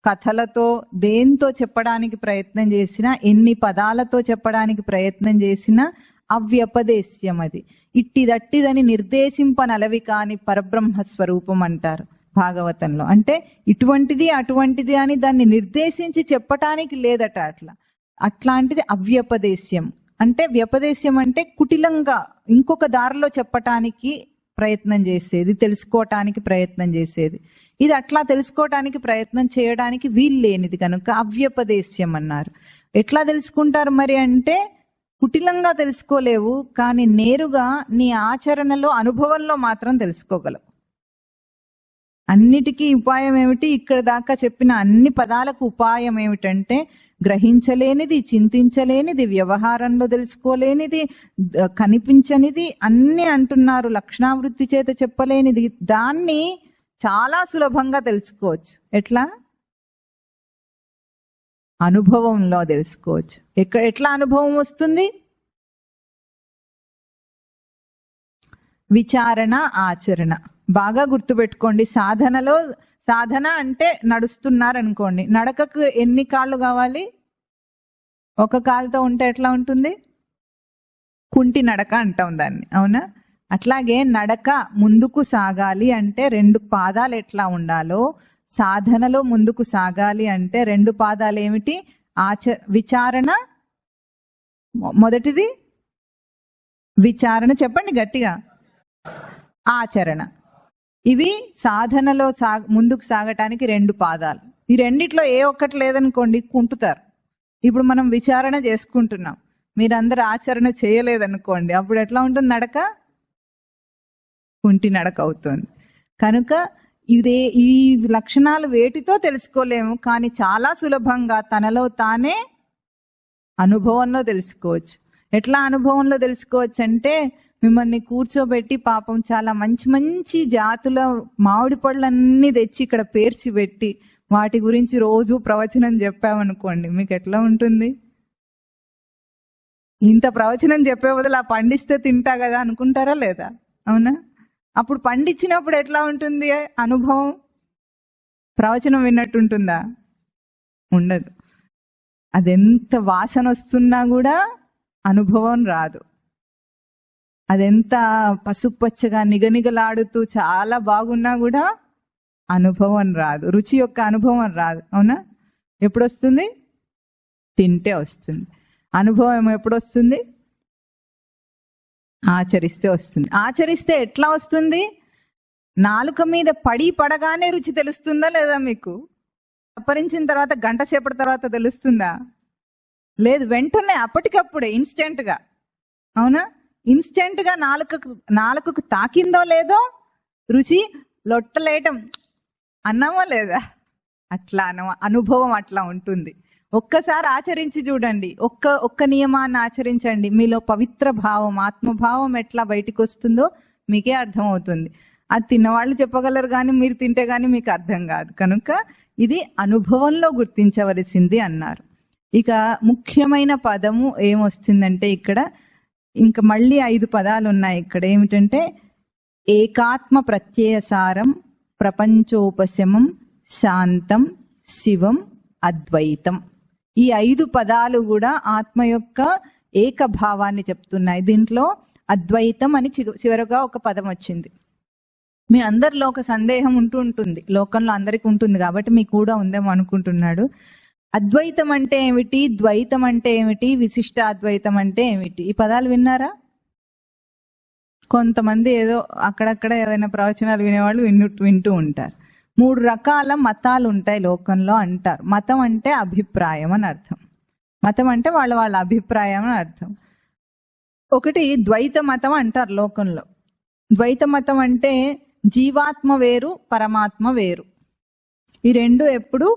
కథలతో, దేంతో చెప్పడానికి ప్రయత్నం చేసినా, ఎన్ని పదాలతో చెప్పడానికి ప్రయత్నం చేసినా అవ్యపదేశ్యం అది. ఇట్టిదట్టిదని నిర్దేశింపనలవి కాని పరబ్రహ్మ స్వరూపం అంటారు భాగవతంలో. అంటే ఇటువంటిది అటువంటిది అని దాన్ని నిర్దేశించి చెప్పటానికి లేదట. అట్లాంటిది అవ్యపదేశ్యం. అంటే వ్యపదేశ్యం అంటే కుటిలంగా ఇంకొక దారిలో చెప్పటానికి ప్రయత్నం చేసేది, తెలుసుకోవటానికి ప్రయత్నం చేసేది. ఇది అట్లా తెలుసుకోవటానికి ప్రయత్నం చేయడానికి వీలు లేనిది కనుక అవ్యపదేశ్యం అన్నారు. ఎట్లా తెలుసుకుంటారు మరి అంటే, కుటిలంగా తెలుసుకోలేవు, కానీ నేరుగా నీ ఆచరణలో, అనుభవంలో మాత్రం తెలుసుకోగలవు. అన్నిటికీ ఉపాయం ఏమిటి? ఇక్కడ దాకా చెప్పిన అన్ని పదాలకు ఉపాయం ఏమిటంటే గ్రహించలేనిది, చింతించలేనిది, వ్యవహారంలో తెలుసుకోలేనిది, కనిపించనిది అన్ని అంటున్నారు. లక్షణావృత్తి చేత చెప్పలేనిది, దాన్ని చాలా సులభంగా తెలుసుకోవచ్చు. ఎట్లా? అనుభవంలో తెలుసుకోవచ్చు. ఎట్లా అనుభవం వస్తుంది? విచారణ, ఆచరణ. బాగా గుర్తుపెట్టుకోండి. సాధన అంటే నడుస్తున్నారనుకోండి, నడకకు ఎన్ని కాళ్ళు కావాలి? ఒక కాలుతో ఉంటే ఎట్లా ఉంటుంది? కుంటి నడక అంటాం దాన్ని, అవునా? అట్లాగే నడక ముందుకు సాగాలి అంటే 2 పాదాలు ఎట్లా ఉండాలో, సాధనలో ముందుకు సాగాలి అంటే 2 పాదాలు ఏమిటి? విచారణ. మొదటిది విచారణ, చెప్పండి గట్టిగా. ఆచరణ. ఇవి సాధనలో ముందుకు సాగటానికి 2 పాదాలు. ఈ రెండిట్లో ఏ ఒక్కటి లేదనుకోండి కుంటుతారు. ఇప్పుడు మనం విచారణ చేసుకుంటున్నాం, మీరందరూ ఆచరణ చేయలేదనుకోండి, అప్పుడు ఎట్లా ఉంటుంది? నడక కుంటి నడక అవుతుంది. కనుక ఈ లక్షణాలు వేటితో తెలుసుకోలేము, కానీ చాలా సులభంగా తనలో తానే అనుభవంలో తెలుసుకోవచ్చు. ఎట్లా అనుభవంలో తెలుసుకోవచ్చు అంటే, మిమ్మల్ని కూర్చోబెట్టి పాపం చాలా మంచి మంచి జాతుల మామిడి పళ్ళన్నీ తెచ్చి ఇక్కడ పేర్చి పెట్టి వాటి గురించి రోజు ప్రవచనం చెప్పామనుకోండి, మీకు ఎట్లా ఉంటుంది? ఇంత ప్రవచనం చెప్పే బదులు ఆ పండిస్తే తింటా కదా అనుకుంటారా లేదా? అవునా? అప్పుడు పండించినప్పుడు ఎట్లా ఉంటుంది అనుభవం? ప్రవచనం విన్నట్టుంటుందా? ఉండదు. అదెంత వాసన వస్తున్నా కూడా అనుభవం రాదు. అదెంత పసుపచ్చగా నిగనిగలాడుతూ చాలా బాగున్నా కూడా అనుభవం రాదు. రుచి యొక్క అనుభవం రాదు. అవునా? ఎప్పుడు వస్తుంది? తింటే వస్తుంది. అనుభవం ఎప్పుడు వస్తుంది? ఆచరిస్తే వస్తుంది. ఆచరిస్తే ఎట్లా వస్తుంది? నాలుక మీద పడగానే రుచి తెలుస్తుందా లేదా? మీకు అప్పరించిన తర్వాత గంట సేపటి తర్వాత తెలుస్తుందా? లేదు, వెంటనే అప్పటికప్పుడే ఇన్స్టెంట్గా. అవునా? ఇన్స్టెంట్గా నాలుకకు తాకిందో లేదో రుచి లొట్టలేయటం అన్నామా లేదా? అట్లా అనుభవం అట్లా ఉంటుంది. ఒక్కసారి ఆచరించి చూడండి. ఒక్క నియమాన్ని ఆచరించండి. మీలో పవిత్ర భావం, ఆత్మభావం ఎట్లా బయటికి వస్తుందో మీకే అర్థమవుతుంది. అది తిన్నవాళ్ళు చెప్పగలరు, కానీ మీరు తింటే కానీ మీకు అర్థం కాదు. కనుక ఇది అనుభవంలో గుర్తించవలసింది అన్నారు. ఇక ముఖ్యమైన పదము ఏమొస్తుందంటే ఇక్కడ ఇంకా మళ్ళీ 5 పదాలు ఉన్నాయి ఇక్కడ. ఏమిటంటే ఏకాత్మ ప్రత్యయసారం, ప్రపంచోపశమం, శాంతం, శివం, అద్వైతం. ఈ 5 పదాలు కూడా ఆత్మ యొక్క ఏకభావాన్ని చెప్తున్నాయి. దీంట్లో అద్వైతం అని చివరగా ఒక పదం వచ్చింది. మీ అందరిలో ఒక సందేహం ఉంటుంది, లోకంలో అందరికీ ఉంటుంది కాబట్టి మీకు కూడా ఉందేమో అనుకుంటున్నాడు. అద్వైతం అంటే ఏమిటి, ద్వైతం అంటే ఏమిటి, విశిష్ట అద్వైతం అంటే ఏమిటి? ఈ పదాలు విన్నారా? కొంతమంది ఏదో అక్కడక్కడ ఏమైనా ప్రవచనాలు వినేవాళ్ళు వింటూ ఉంటారు. 3 రకాల మతాలు ఉంటాయి లోకంలో అంటారు. మతం అంటే అభిప్రాయం అని అర్థం. మతం అంటే వాళ్ళ అభిప్రాయం అని అర్థం. ఒకటి ద్వైత మతం అంటారు లోకంలో. ద్వైత మతం అంటే జీవాత్మ వేరు, పరమాత్మ వేరు. ఈ రెండు ఎప్పుడు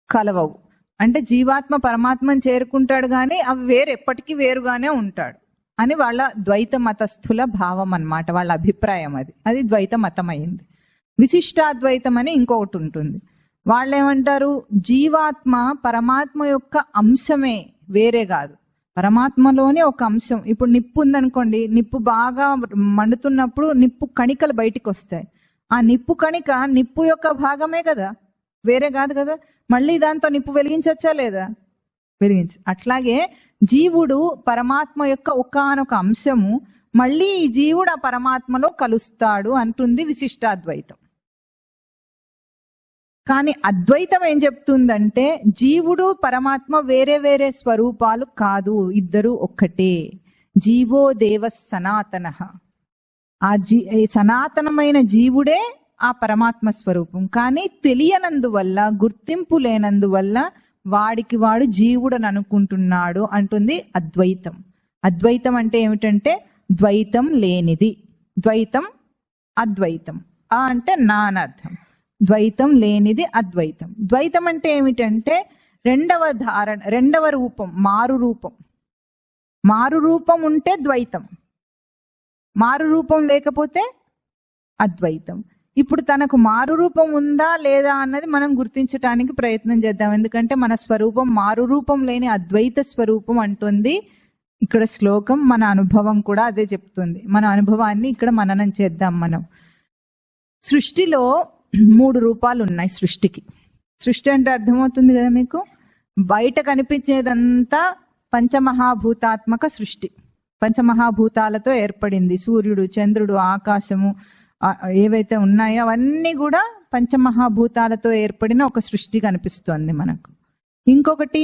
కలవవు. అంటే జీవాత్మ పరమాత్మని చేరుకుంటాడు కానీ అవి వేరు, ఎప్పటికీ వేరుగానే ఉంటాడు అని వాళ్ళ ద్వైత మతస్థుల భావం అన్నమాట, వాళ్ళ అభిప్రాయం. అది ద్వైత మతం అయింది. విశిష్టాద్వైతం అని ఇంకొకటి ఉంటుంది. వాళ్ళు ఏమంటారు, జీవాత్మ పరమాత్మ యొక్క అంశమే, వేరే కాదు, పరమాత్మలోనే ఒక అంశం. ఇప్పుడు నిప్పు ఉందనుకోండి, నిప్పు బాగా మండుతున్నప్పుడు నిప్పు కణికలు బయటికి వస్తాయి. ఆ నిప్పు కణిక నిప్పు యొక్క భాగమే కదా, వేరే కాదు కదా. మళ్ళీ దాంతో నిప్పు వెలిగించవచ్చా లేదా? వెలిగించు. అట్లాగే జీవుడు పరమాత్మ యొక్క ఒకానొక అంశము, మళ్ళీ ఈ జీవుడు ఆ పరమాత్మలో కలుస్తాడు అంటుంది విశిష్టాద్వైతం. కానీ అద్వైతం ఏం చెప్తుందంటే జీవుడు పరమాత్మ వేరే వేరే స్వరూపాలు కాదు, ఇద్దరు ఒక్కటే. జీవో దేవ సనాతనః. ఆ సనాతనమైన జీవుడే ఆ పరమాత్మ స్వరూపం. కానీ తెలియనందువల్ల, గుర్తింపు లేనందువల్ల వాడికి వాడు జీవుడని అనుకుంటున్నాడు అంటుంది అద్వైతం. అద్వైతం అంటే ఏమిటంటే ద్వైతం లేనిది. ద్వైతం అద్వైతం, ఆ అంటే నా అని అర్థం. ద్వైతం లేనిది అద్వైతం. ద్వైతం అంటే ఏమిటంటే రెండవ రూపం, మారు రూపం. మారు రూపం ఉంటే ద్వైతం, మారు రూపం లేకపోతే అద్వైతం. ఇప్పుడు తనకు మారు రూపం ఉందా లేదా అన్నది మనం గుర్తించడానికి ప్రయత్నం చేద్దాం. ఎందుకంటే మన స్వరూపం మారు రూపం లేని అద్వైత స్వరూపం అంటుంది ఇక్కడ శ్లోకం. మన అనుభవం కూడా అదే చెప్తుంది. మన అనుభవాన్ని ఇక్కడ మననం చేద్దాం మనం. సృష్టిలో 3 రూపాలు ఉన్నాయి సృష్టికి. సృష్టి అంటే అర్థమవుతుంది కదా మీకు. బయట కనిపించేదంతా పంచమహాభూతాత్మక సృష్టి. పంచమహాభూతాలతో ఏర్పడింది. సూర్యుడు, చంద్రుడు, ఆకాశము ఏవైతే ఉన్నాయో అవన్నీ కూడా పంచమహాభూతాలతో ఏర్పడిన ఒక సృష్టి కనిపిస్తోంది మనకు. ఇంకొకటి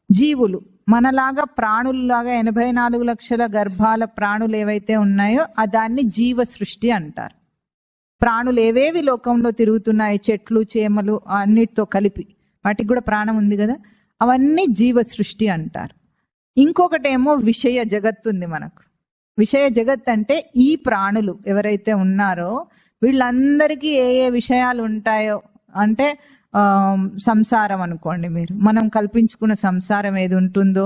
జీవులు, మనలాగా ప్రాణుల్లాగా 84 లక్షల గర్భాల ప్రాణులు ఏవైతే ఉన్నాయో దాన్ని జీవ సృష్టి అంటారు. ప్రాణులు ఏవేవి లోకంలో తిరుగుతున్నాయి, చెట్లు, చేమలు అన్నిటితో కలిపి, వాటికి కూడా ప్రాణం ఉంది కదా, అవన్నీ జీవ సృష్టి అంటారు. ఇంకొకటేమో విషయ జగత్తు ఉంది మనకు. విషయ జగత్ అంటే ఈ ప్రాణులు ఎవరైతే ఉన్నారో వీళ్ళందరికీ ఏ ఏ విషయాలు ఉంటాయో, అంటే సంసారం అనుకోండి మీరు, మనం కల్పించుకున్న సంసారం ఏది ఉంటుందో,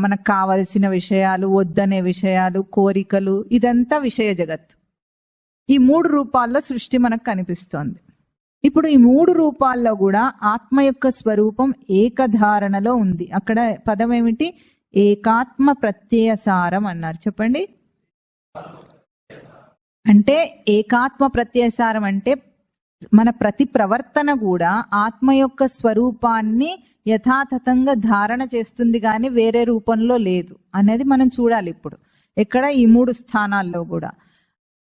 మనకు కావలసిన విషయాలు, వద్దనే విషయాలు, కోరికలు, ఇదంతా విషయ జగత్. ఈ 3 రూపాల్లో సృష్టి మనకు కనిపిస్తోంది. ఇప్పుడు ఈ 3 రూపాల్లో కూడా ఆత్మ యొక్క స్వరూపం ఏకధారణలో ఉంది. అక్కడ పదం ఏమిటి? ఏకాత్మ ప్రత్యయసారం అన్నారు. చెప్పండి. అంటే ఏకాత్మ ప్రత్యయసారం అంటే మన ప్రతి ప్రవర్తన కూడా ఆత్మ యొక్క స్వరూపాన్ని యథాతథంగా ధారణ చేస్తుంది కానీ వేరే రూపంలో లేదు అనేది మనం చూడాలి ఇప్పుడు ఎక్కడ ఈ 3 స్థానాల్లో కూడా.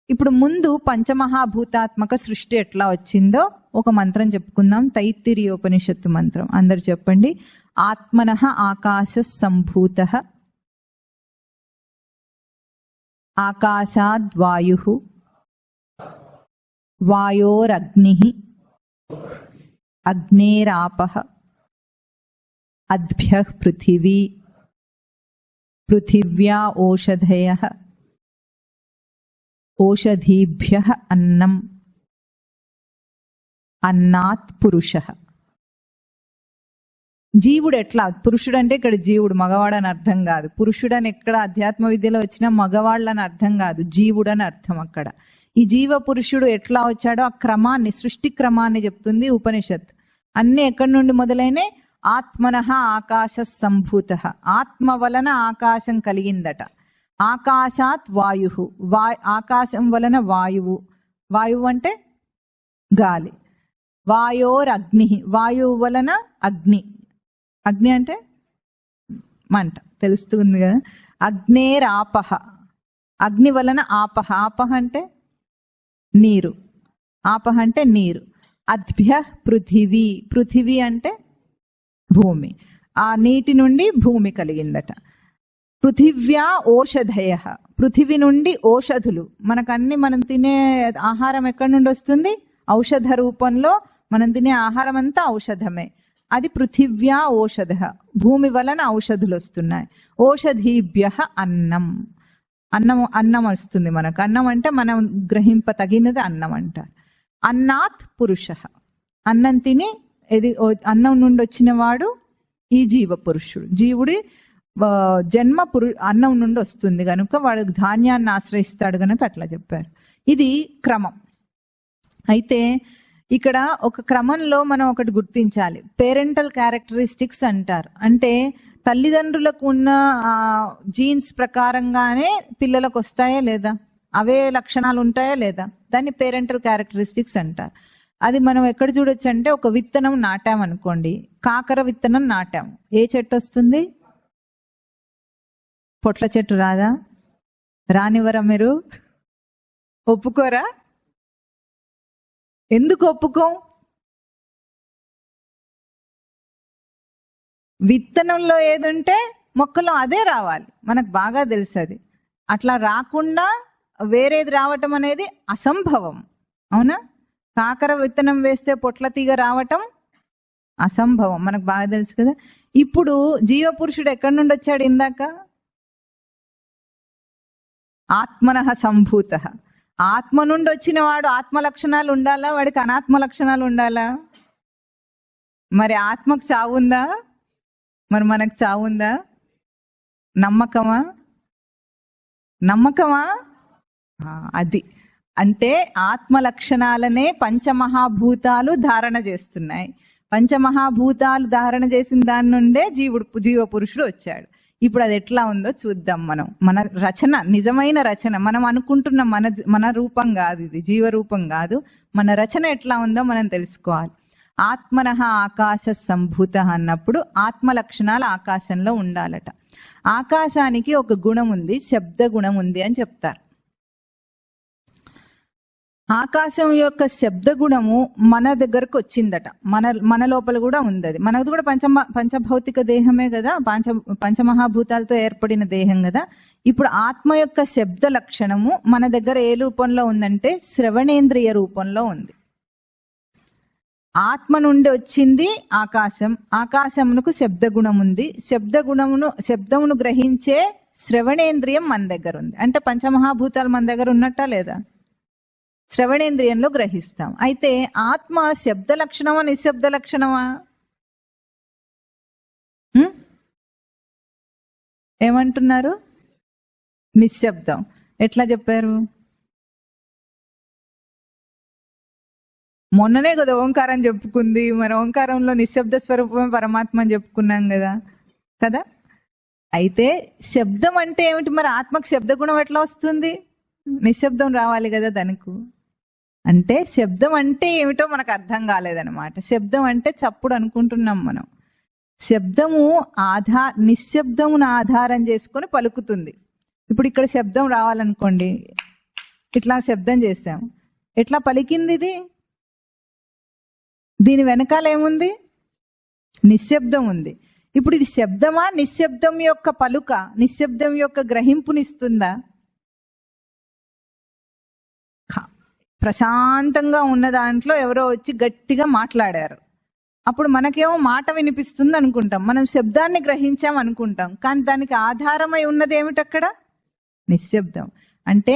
ఇప్పుడు ముందు పంచమహాభూతాత్మక సృష్టి ఎట్లా వచ్చిందో ఒక మంత్రం చెప్పుకుందాం. తైత్తిరీయోపనిషత్తు మంత్రం అందరు చెప్పండి. ఆత్మనః ఆకాశ సంభూతః ఆకాశాద్వాయుః వాయోరగ్నిః అగ్నేరాపః అద్భ్యః పృథివీ పృథివ్యా ఓషధయః ఓషధీభ్యః అన్నం అన్నాత్ పురుషః. జీవుడు ఎట్లా, పురుషుడు అంటే ఇక్కడ జీవుడు మగవాడని అర్థం కాదు. పురుషుడని ఎక్కడ అధ్యాత్మ విద్యలో వచ్చినా మగవాళ్ళని అర్థం కాదు, జీవుడు అని అర్థం. అక్కడ ఈ జీవ పురుషుడు ఎట్లా వచ్చాడో ఆ క్రమాన్ని, సృష్టి క్రమాన్ని చెప్తుంది ఉపనిషత్. అన్ని ఎక్కడి నుండి మొదలైన ఆత్మనః ఆకాశ సంభూతః, ఆత్మ వలన ఆకాశం కలిగిందట. ఆకాశాత్ వాయు, ఆకాశం వలన వాయువు, వాయువు అంటే గాలి. వాయోరగ్ని, వాయువు వలన అగ్ని, అగ్ని అంటే మంట, తెలుస్తుంది కదా. అగ్నేరాపహ, అగ్ని వలన ఆపహ, ఆపహ అంటే నీరు, ఆపహ అంటే నీరు. అద్భ్య పృథివీ, పృథివీ అంటే భూమి, ఆ నీటి నుండి భూమి కలిగిందట. పృథివ్యా ఓషధయ, పృథివి నుండి ఓషధులు. మనకన్ని మనం తినే ఆహారం ఎక్కడి నుండి వస్తుంది? ఔషధ రూపంలో మనం తినే ఆహారం అంతా ఔషధమే. అది పృథివ్యా ఓషధ, భూమి వలన ఔషధులు వస్తున్నాయి. ఓషధీభ్య అన్నం, అన్నం, అన్నం వస్తుంది మనకు. అన్నం అంటే మనం గ్రహింప తగినది అన్నం అంటారు. అన్నాత్ పురుష, అన్నం తిని అన్నం నుండి వచ్చిన వాడు ఈ జీవ పురుషుడు. జీవుడి జన్మ అన్నం నుండి వస్తుంది కనుక వాడు ధాన్యాన్ని ఆశ్రయిస్తాడు కనుక అట్లా చెప్పారు. ఇది క్రమం. అయితే ఇక్కడ ఒక క్రమంలో మనం ఒకటి గుర్తించాలి, పేరెంటల్ క్యారెక్టరిస్టిక్స్ అంటారు. అంటే తల్లిదండ్రులకు ఉన్న జీన్స్ ప్రకారంగానే పిల్లలకు వస్తాయా లేదా, అవే లక్షణాలు ఉంటాయా లేదా, దాన్ని పేరెంటల్ క్యారెక్టరిస్టిక్స్ అంటారు. అది మనం ఎక్కడ చూడొచ్చు అంటే, ఒక విత్తనం నాటాం అనుకోండి, కాకర విత్తనం నాటాం, ఏ చెట్టు వస్తుంది? పొట్ల చెట్టు రాదా? రానివరా మీరు? ఒప్పుకోరా? ఎందుకు ఒప్పుకోం? విత్తనంలో ఏదుంటే మొక్కలో అదే రావాలి, మనకు బాగా తెలుసు. అది అట్లా రాకుండా వేరేది రావటం అనేది అసంభవం, అవునా? కాకర విత్తనం వేస్తే పొట్ల తీగ రావటం అసంభవం, మనకు బాగా తెలుసు కదా. ఇప్పుడు జీవపురుషుడు ఎక్కడి నుండి వచ్చాడు? ఇందాక ఆత్మనః సంభూత, ఆత్మ నుండి వచ్చిన వాడు ఆత్మ లక్షణాలు ఉండాలా, వాడికి అనాత్మ లక్షణాలు ఉండాలా? మరి ఆత్మకు చావు ఉందా? మరి మనకు చావు ఉందా? నమ్మకమా? నమ్మకమా? అది అంటే ఆత్మ లక్షణాలనే పంచమహాభూతాలు ధారణ చేస్తున్నాయి. పంచమహాభూతాలు ధారణ చేసిన దాని నుండే జీవ పురుషుడు వచ్చాడు. ఇప్పుడు అది ఎట్లా ఉందో చూద్దాం. మన రచన, నిజమైన రచన, మనం అనుకుంటున్న మన రూపం కాదు, ఇది జీవరూపం కాదు. మన రచన ఎట్లా ఉందో మనం తెలుసుకోవాలి. ఆత్మనః ఆకాశ సంభూత అన్నప్పుడు ఆత్మ లక్షణాలు ఆకాశంలో ఉండాలట. ఆకాశానికి ఒక గుణం ఉంది, శబ్ద గుణం ఉంది అని చెప్తారు. ఆకాశం యొక్క శబ్ద గుణము మన దగ్గరకు వచ్చిందట, మన లోపల కూడా ఉంది. అది మనది కూడా పంచభౌతిక దేహమే కదా, పంచమహాభూతాలతో ఏర్పడిన దేహం కదా. ఇప్పుడు ఆత్మ యొక్క శబ్ద లక్షణము మన దగ్గర ఏ రూపంలో ఉందంటే శ్రవణేంద్రియ రూపంలో ఉంది. ఆత్మ నుండి వచ్చింది ఆకాశం, ఆకాశమునకు శబ్ద గుణం ఉంది. శబ్దమును గ్రహించే శ్రవణేంద్రియం మన దగ్గర ఉంది. అంటే పంచమహాభూతాలు మన దగ్గర ఉన్నట్టా లేదా? శ్రవణేంద్రియంలో గ్రహిస్తాం. అయితే ఆత్మ శబ్ద లక్షణమా నిశ్శబ్ద లక్షణమా? ఏమంటున్నారు? నిశ్శబ్దం. ఎట్లా చెప్పారు? మొన్ననే కదా ఓంకారం చెప్పుకుంది, మరి ఓంకారంలో నిశ్శబ్ద స్వరూపమే పరమాత్మ అని చెప్పుకున్నాం కదా. అయితే శబ్దం అంటే ఏమిటి? మరి ఆత్మకు శబ్ద గుణం ఎట్లా వస్తుంది? నిశ్శబ్దం రావాలి కదా దానికి. అంటే శబ్దం అంటే ఏమిటో మనకు అర్థం కాలేదనమాట. శబ్దం అంటే చప్పుడు అనుకుంటున్నాం మనం. శబ్దము నిశ్శబ్దమును ఆధారం చేసుకొని పలుకుతుంది. ఇప్పుడు ఇక్కడ శబ్దం రావాలనుకోండి, ఇట్లా శబ్దం చేసాం, ఎట్లా పలికింది ఇది? దీని వెనకాల ఏముంది? నిశ్శబ్దం ఉంది. ఇప్పుడు ఇది శబ్దమా, నిశ్శబ్దం యొక్క పలుక, నిశ్శబ్దం యొక్క గ్రహింపునిస్తుందా? ప్రశాంతంగా ఉన్న దాంట్లో ఎవరో వచ్చి గట్టిగా మాట్లాడారు, అప్పుడు మనకేమో మాట వినిపిస్తుంది అనుకుంటాం, మనం శబ్దాన్ని గ్రహించాం అనుకుంటాం, కానీ దానికి ఆధారమై ఉన్నది ఏమిటి అక్కడ? నిశ్శబ్దం. అంటే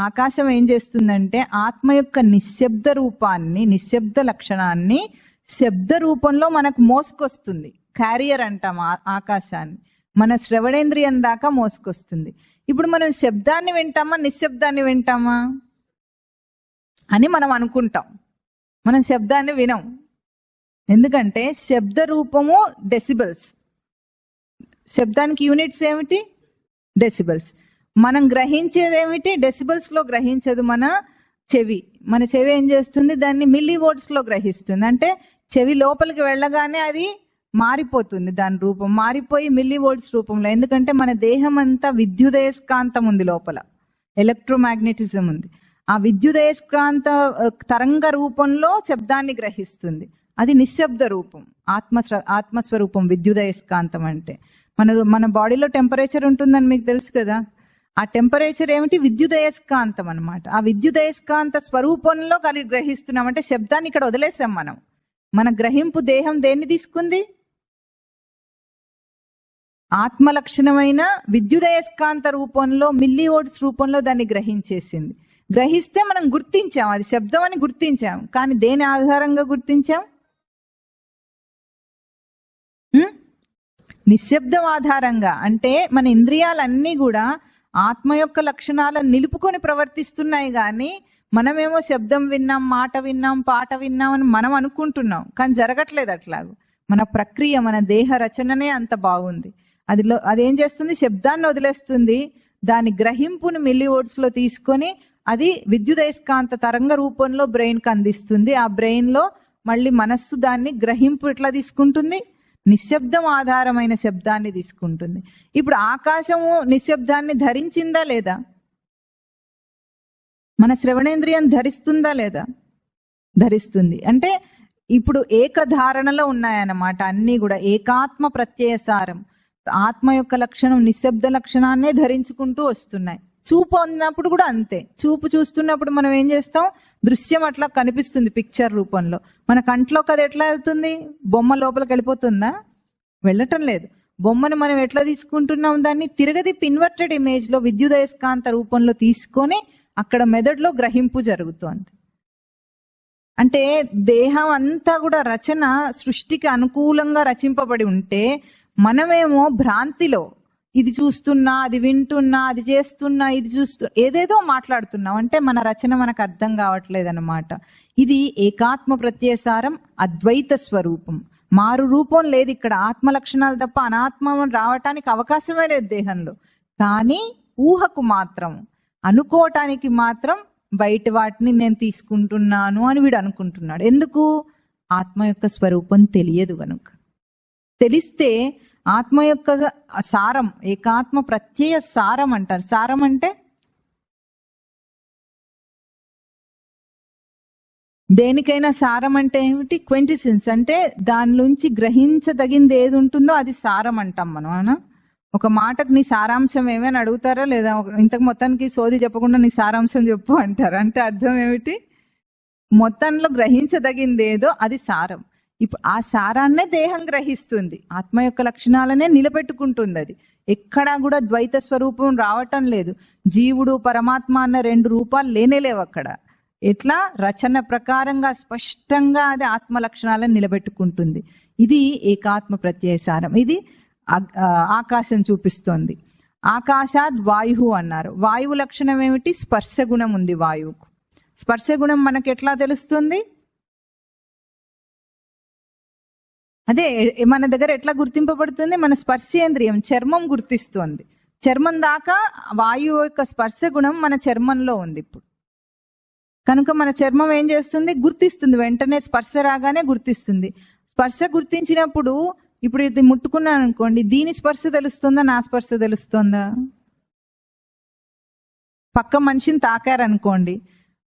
ఆకాశం ఏం చేస్తుందంటే ఆత్మ యొక్క నిశ్శబ్ద రూపాన్ని, నిశ్శబ్ద లక్షణాన్ని శబ్ద రూపంలో మనకు మోసుకొస్తుంది. క్యారియర్ అంటాం ఆకాశాన్ని, మన శ్రవణేంద్రియం దాకా మోసుకొస్తుంది. ఇప్పుడు మనం శబ్దాన్ని వింటామా, నిశ్శబ్దాన్ని వింటామా అని మనం అనుకుంటాం. మనం శబ్దాన్ని వినం, ఎందుకంటే శబ్ద రూపము డెసిబల్స్. శబ్దానికి యూనిట్స్ ఏమిటి? డెసిబల్స్. మనం గ్రహించేది ఏమిటి? డెసిబల్స్ లో గ్రహించదు మన చెవి. మన చెవి ఏం చేస్తుంది? దాన్ని మిల్లీ వోల్ట్స్ లో గ్రహిస్తుంది. అంటే చెవి లోపలికి వెళ్ళగానే అది మారిపోతుంది, దాని రూపం మారిపోయి మిల్లీ వోల్ట్స్ రూపంలో. ఎందుకంటే మన దేహం అంతా విద్యుదయస్కాంతం ఉంది, లోపల ఎలక్ట్రోమాగ్నెటిజం ఉంది. ఆ విద్యుదయస్కాంత తరంగ రూపంలో శబ్దాన్ని గ్రహిస్తుంది. అది నిశ్శబ్ద రూపం, ఆత్మస్వరూపం విద్యుదయస్కాంతం. అంటే మన బాడీలో టెంపరేచర్ ఉంటుందని మీకు తెలుసు కదా, ఆ టెంపరేచర్ ఏమిటి? విద్యుదయస్కాంతం అనమాట. ఆ విద్యుదయస్కాంత స్వరూపంలో కలిగి గ్రహిస్తున్నాం. అంటే శబ్దాన్ని ఇక్కడ వదిలేసాం మనం. మన గ్రహింపు దేహం దేన్ని తీసుకుంది? ఆత్మలక్షణమైన విద్యుదయస్కాంత రూపంలో, మిల్లీ వోల్ట్స్ రూపంలో దాన్ని గ్రహించేసింది. గ్రహిస్తే మనం గుర్తించాం, అది శబ్దం అని గుర్తించాం. కానీ దేని ఆధారంగా గుర్తించాం? నిశ్శబ్దం ఆధారంగా. అంటే మన ఇంద్రియాలన్నీ కూడా ఆత్మ యొక్క లక్షణాలను నిలుపుకొని ప్రవర్తిస్తున్నాయి, కానీ మనమేమో శబ్దం విన్నాం, మాట విన్నాం, పాట విన్నాం అని మనం అనుకుంటున్నాం, కానీ జరగట్లేదు అట్లాగూ. మన ప్రక్రియ, మన దేహ రచననే అంత బాగుంది. అదేం చేస్తుంది? శబ్దాన్ని వదిలేస్తుంది, దాని గ్రహింపును మిల్లీ వోల్ట్స్ లో తీసుకొని అది విద్యుదయస్కాంత తరంగ రూపంలో బ్రెయిన్కి అందిస్తుంది. ఆ బ్రెయిన్ లో మళ్ళీ మనస్సు దాన్ని గ్రహింపు ఎట్లా తీసుకుంటుంది? నిశ్శబ్దం ఆధారమైన శబ్దాన్ని తీసుకుంటుంది. ఇప్పుడు ఆకాశము నిశ్శబ్దాన్ని ధరించిందా లేదా? మన శ్రవణేంద్రియం ధరిస్తుందా లేదా? ధరిస్తుంది. అంటే ఇప్పుడు ఏకధారణలో ఉన్నాయన్నమాట అన్నీ కూడా. ఏకాత్మ ప్రత్యయసారం, ఆత్మ యొక్క లక్షణం నిశ్శబ్ద లక్షణాన్నే ధరించుకుంటూ వస్తున్నాయి. చూపు ఉన్నప్పుడు కూడా అంతే. చూపు చూస్తున్నప్పుడు మనం ఏం చేస్తాం? దృశ్యం అట్లా కనిపిస్తుంది పిక్చర్ రూపంలో. మన కంట్లోకి అది ఎట్లా వెళ్తుంది? బొమ్మ లోపలికి వెళ్ళిపోతుందా? వెళ్ళటం లేదు. బొమ్మను మనం ఎట్లా తీసుకుంటున్నాం? దాన్ని తిరగదిప్పి ఇన్వర్టెడ్ ఇమేజ్ లో విద్యుదయస్కాంత రూపంలో తీసుకొని అక్కడ మెదడులో గ్రహింపు జరుగుతోంది. అంటే దేహం అంతా కూడా రచన సృష్టికి అనుకూలంగా రచింపబడి ఉంటే మనమేమో భ్రాంతిలో ఇది చూస్తున్నా, అది వింటున్నా, అది చేస్తున్నా, ఇది ఏదేదో మాట్లాడుతున్నాం. అంటే మన రచన మనకు అర్థం కావట్లేదు అన్నమాట. ఇది ఏకాత్మ ప్రత్యయసారం, అద్వైత స్వరూపం. మారు రూపం లేదు ఇక్కడ. ఆత్మ లక్షణాలు తప్ప అనాత్మ రావటానికి అవకాశమే లేదు దేహంలో. కానీ ఊహకు మాత్రం, అనుకోవటానికి మాత్రం బయట వాటిని నేను తీసుకుంటున్నాను అని వీడు అనుకుంటున్నాడు. ఎందుకు? ఆత్మ యొక్క స్వరూపం తెలియదు కనుక. తెలిస్తే ఆత్మ యొక్క సారం, ఏకాత్మ ప్రత్యయ సారం అంటారు. సారం అంటే దేనికైనా సారం అంటే ఏమిటి? క్వింటెసెన్స్. అంటే దాని నుంచి గ్రహించదగింది ఏది ఉంటుందో అది సారం అంటాం మనం. ఒక మాటకు నీ సారాంశం ఏమైనా అడుగుతారా లేదా? ఇంతకు మొత్తానికి సోది చెప్పకుండా నీ సారాంశం చెప్పు అంటారు. అంటే అర్థం ఏమిటి? మొత్తంలో గ్రహించదగింది ఏదో అది సారం. ఇప్పుడు ఆ సారాన్నే దేహం గ్రహిస్తుంది, ఆత్మ యొక్క లక్షణాలనే నిలబెట్టుకుంటుంది. అది ఎక్కడా కూడా ద్వైత స్వరూపం రావటం లేదు. జీవుడు పరమాత్మ అన్న రెండు రూపాలు లేనేలేవు అక్కడ. ఎట్లా? రచన ప్రకారంగా స్పష్టంగా అది ఆత్మ లక్షణాలను నిలబెట్టుకుంటుంది. ఇది ఏకాత్మ ప్రత్యయసారం. ఇది ఆకాశం చూపిస్తోంది. ఆకాశాద్ వాయు అన్నారు. వాయువు లక్షణం ఏమిటి? స్పర్శ గుణం ఉంది వాయువుకు. స్పర్శ గుణం మనకు ఎట్లా తెలుస్తుంది? అదే మన దగ్గర ఎట్లా గుర్తింపబడుతుంది? మన స్పర్శేంద్రియం చర్మం గుర్తిస్తుంది. చర్మం దాకా వాయువు యొక్క స్పర్శ గుణం మన చర్మంలో ఉంది ఇప్పుడు. కనుక మన చర్మం ఏం చేస్తుంది? గుర్తిస్తుంది. వెంటనే స్పర్శ రాగానే గుర్తిస్తుంది. స్పర్శ గుర్తించినప్పుడు ఇప్పుడు ఇది ముట్టుకున్నాను అనుకోండి, దీని స్పర్శ తెలుస్తుందా, నా స్పర్శ తెలుస్తుందా? పక్క మనిషిని తాకారనుకోండి,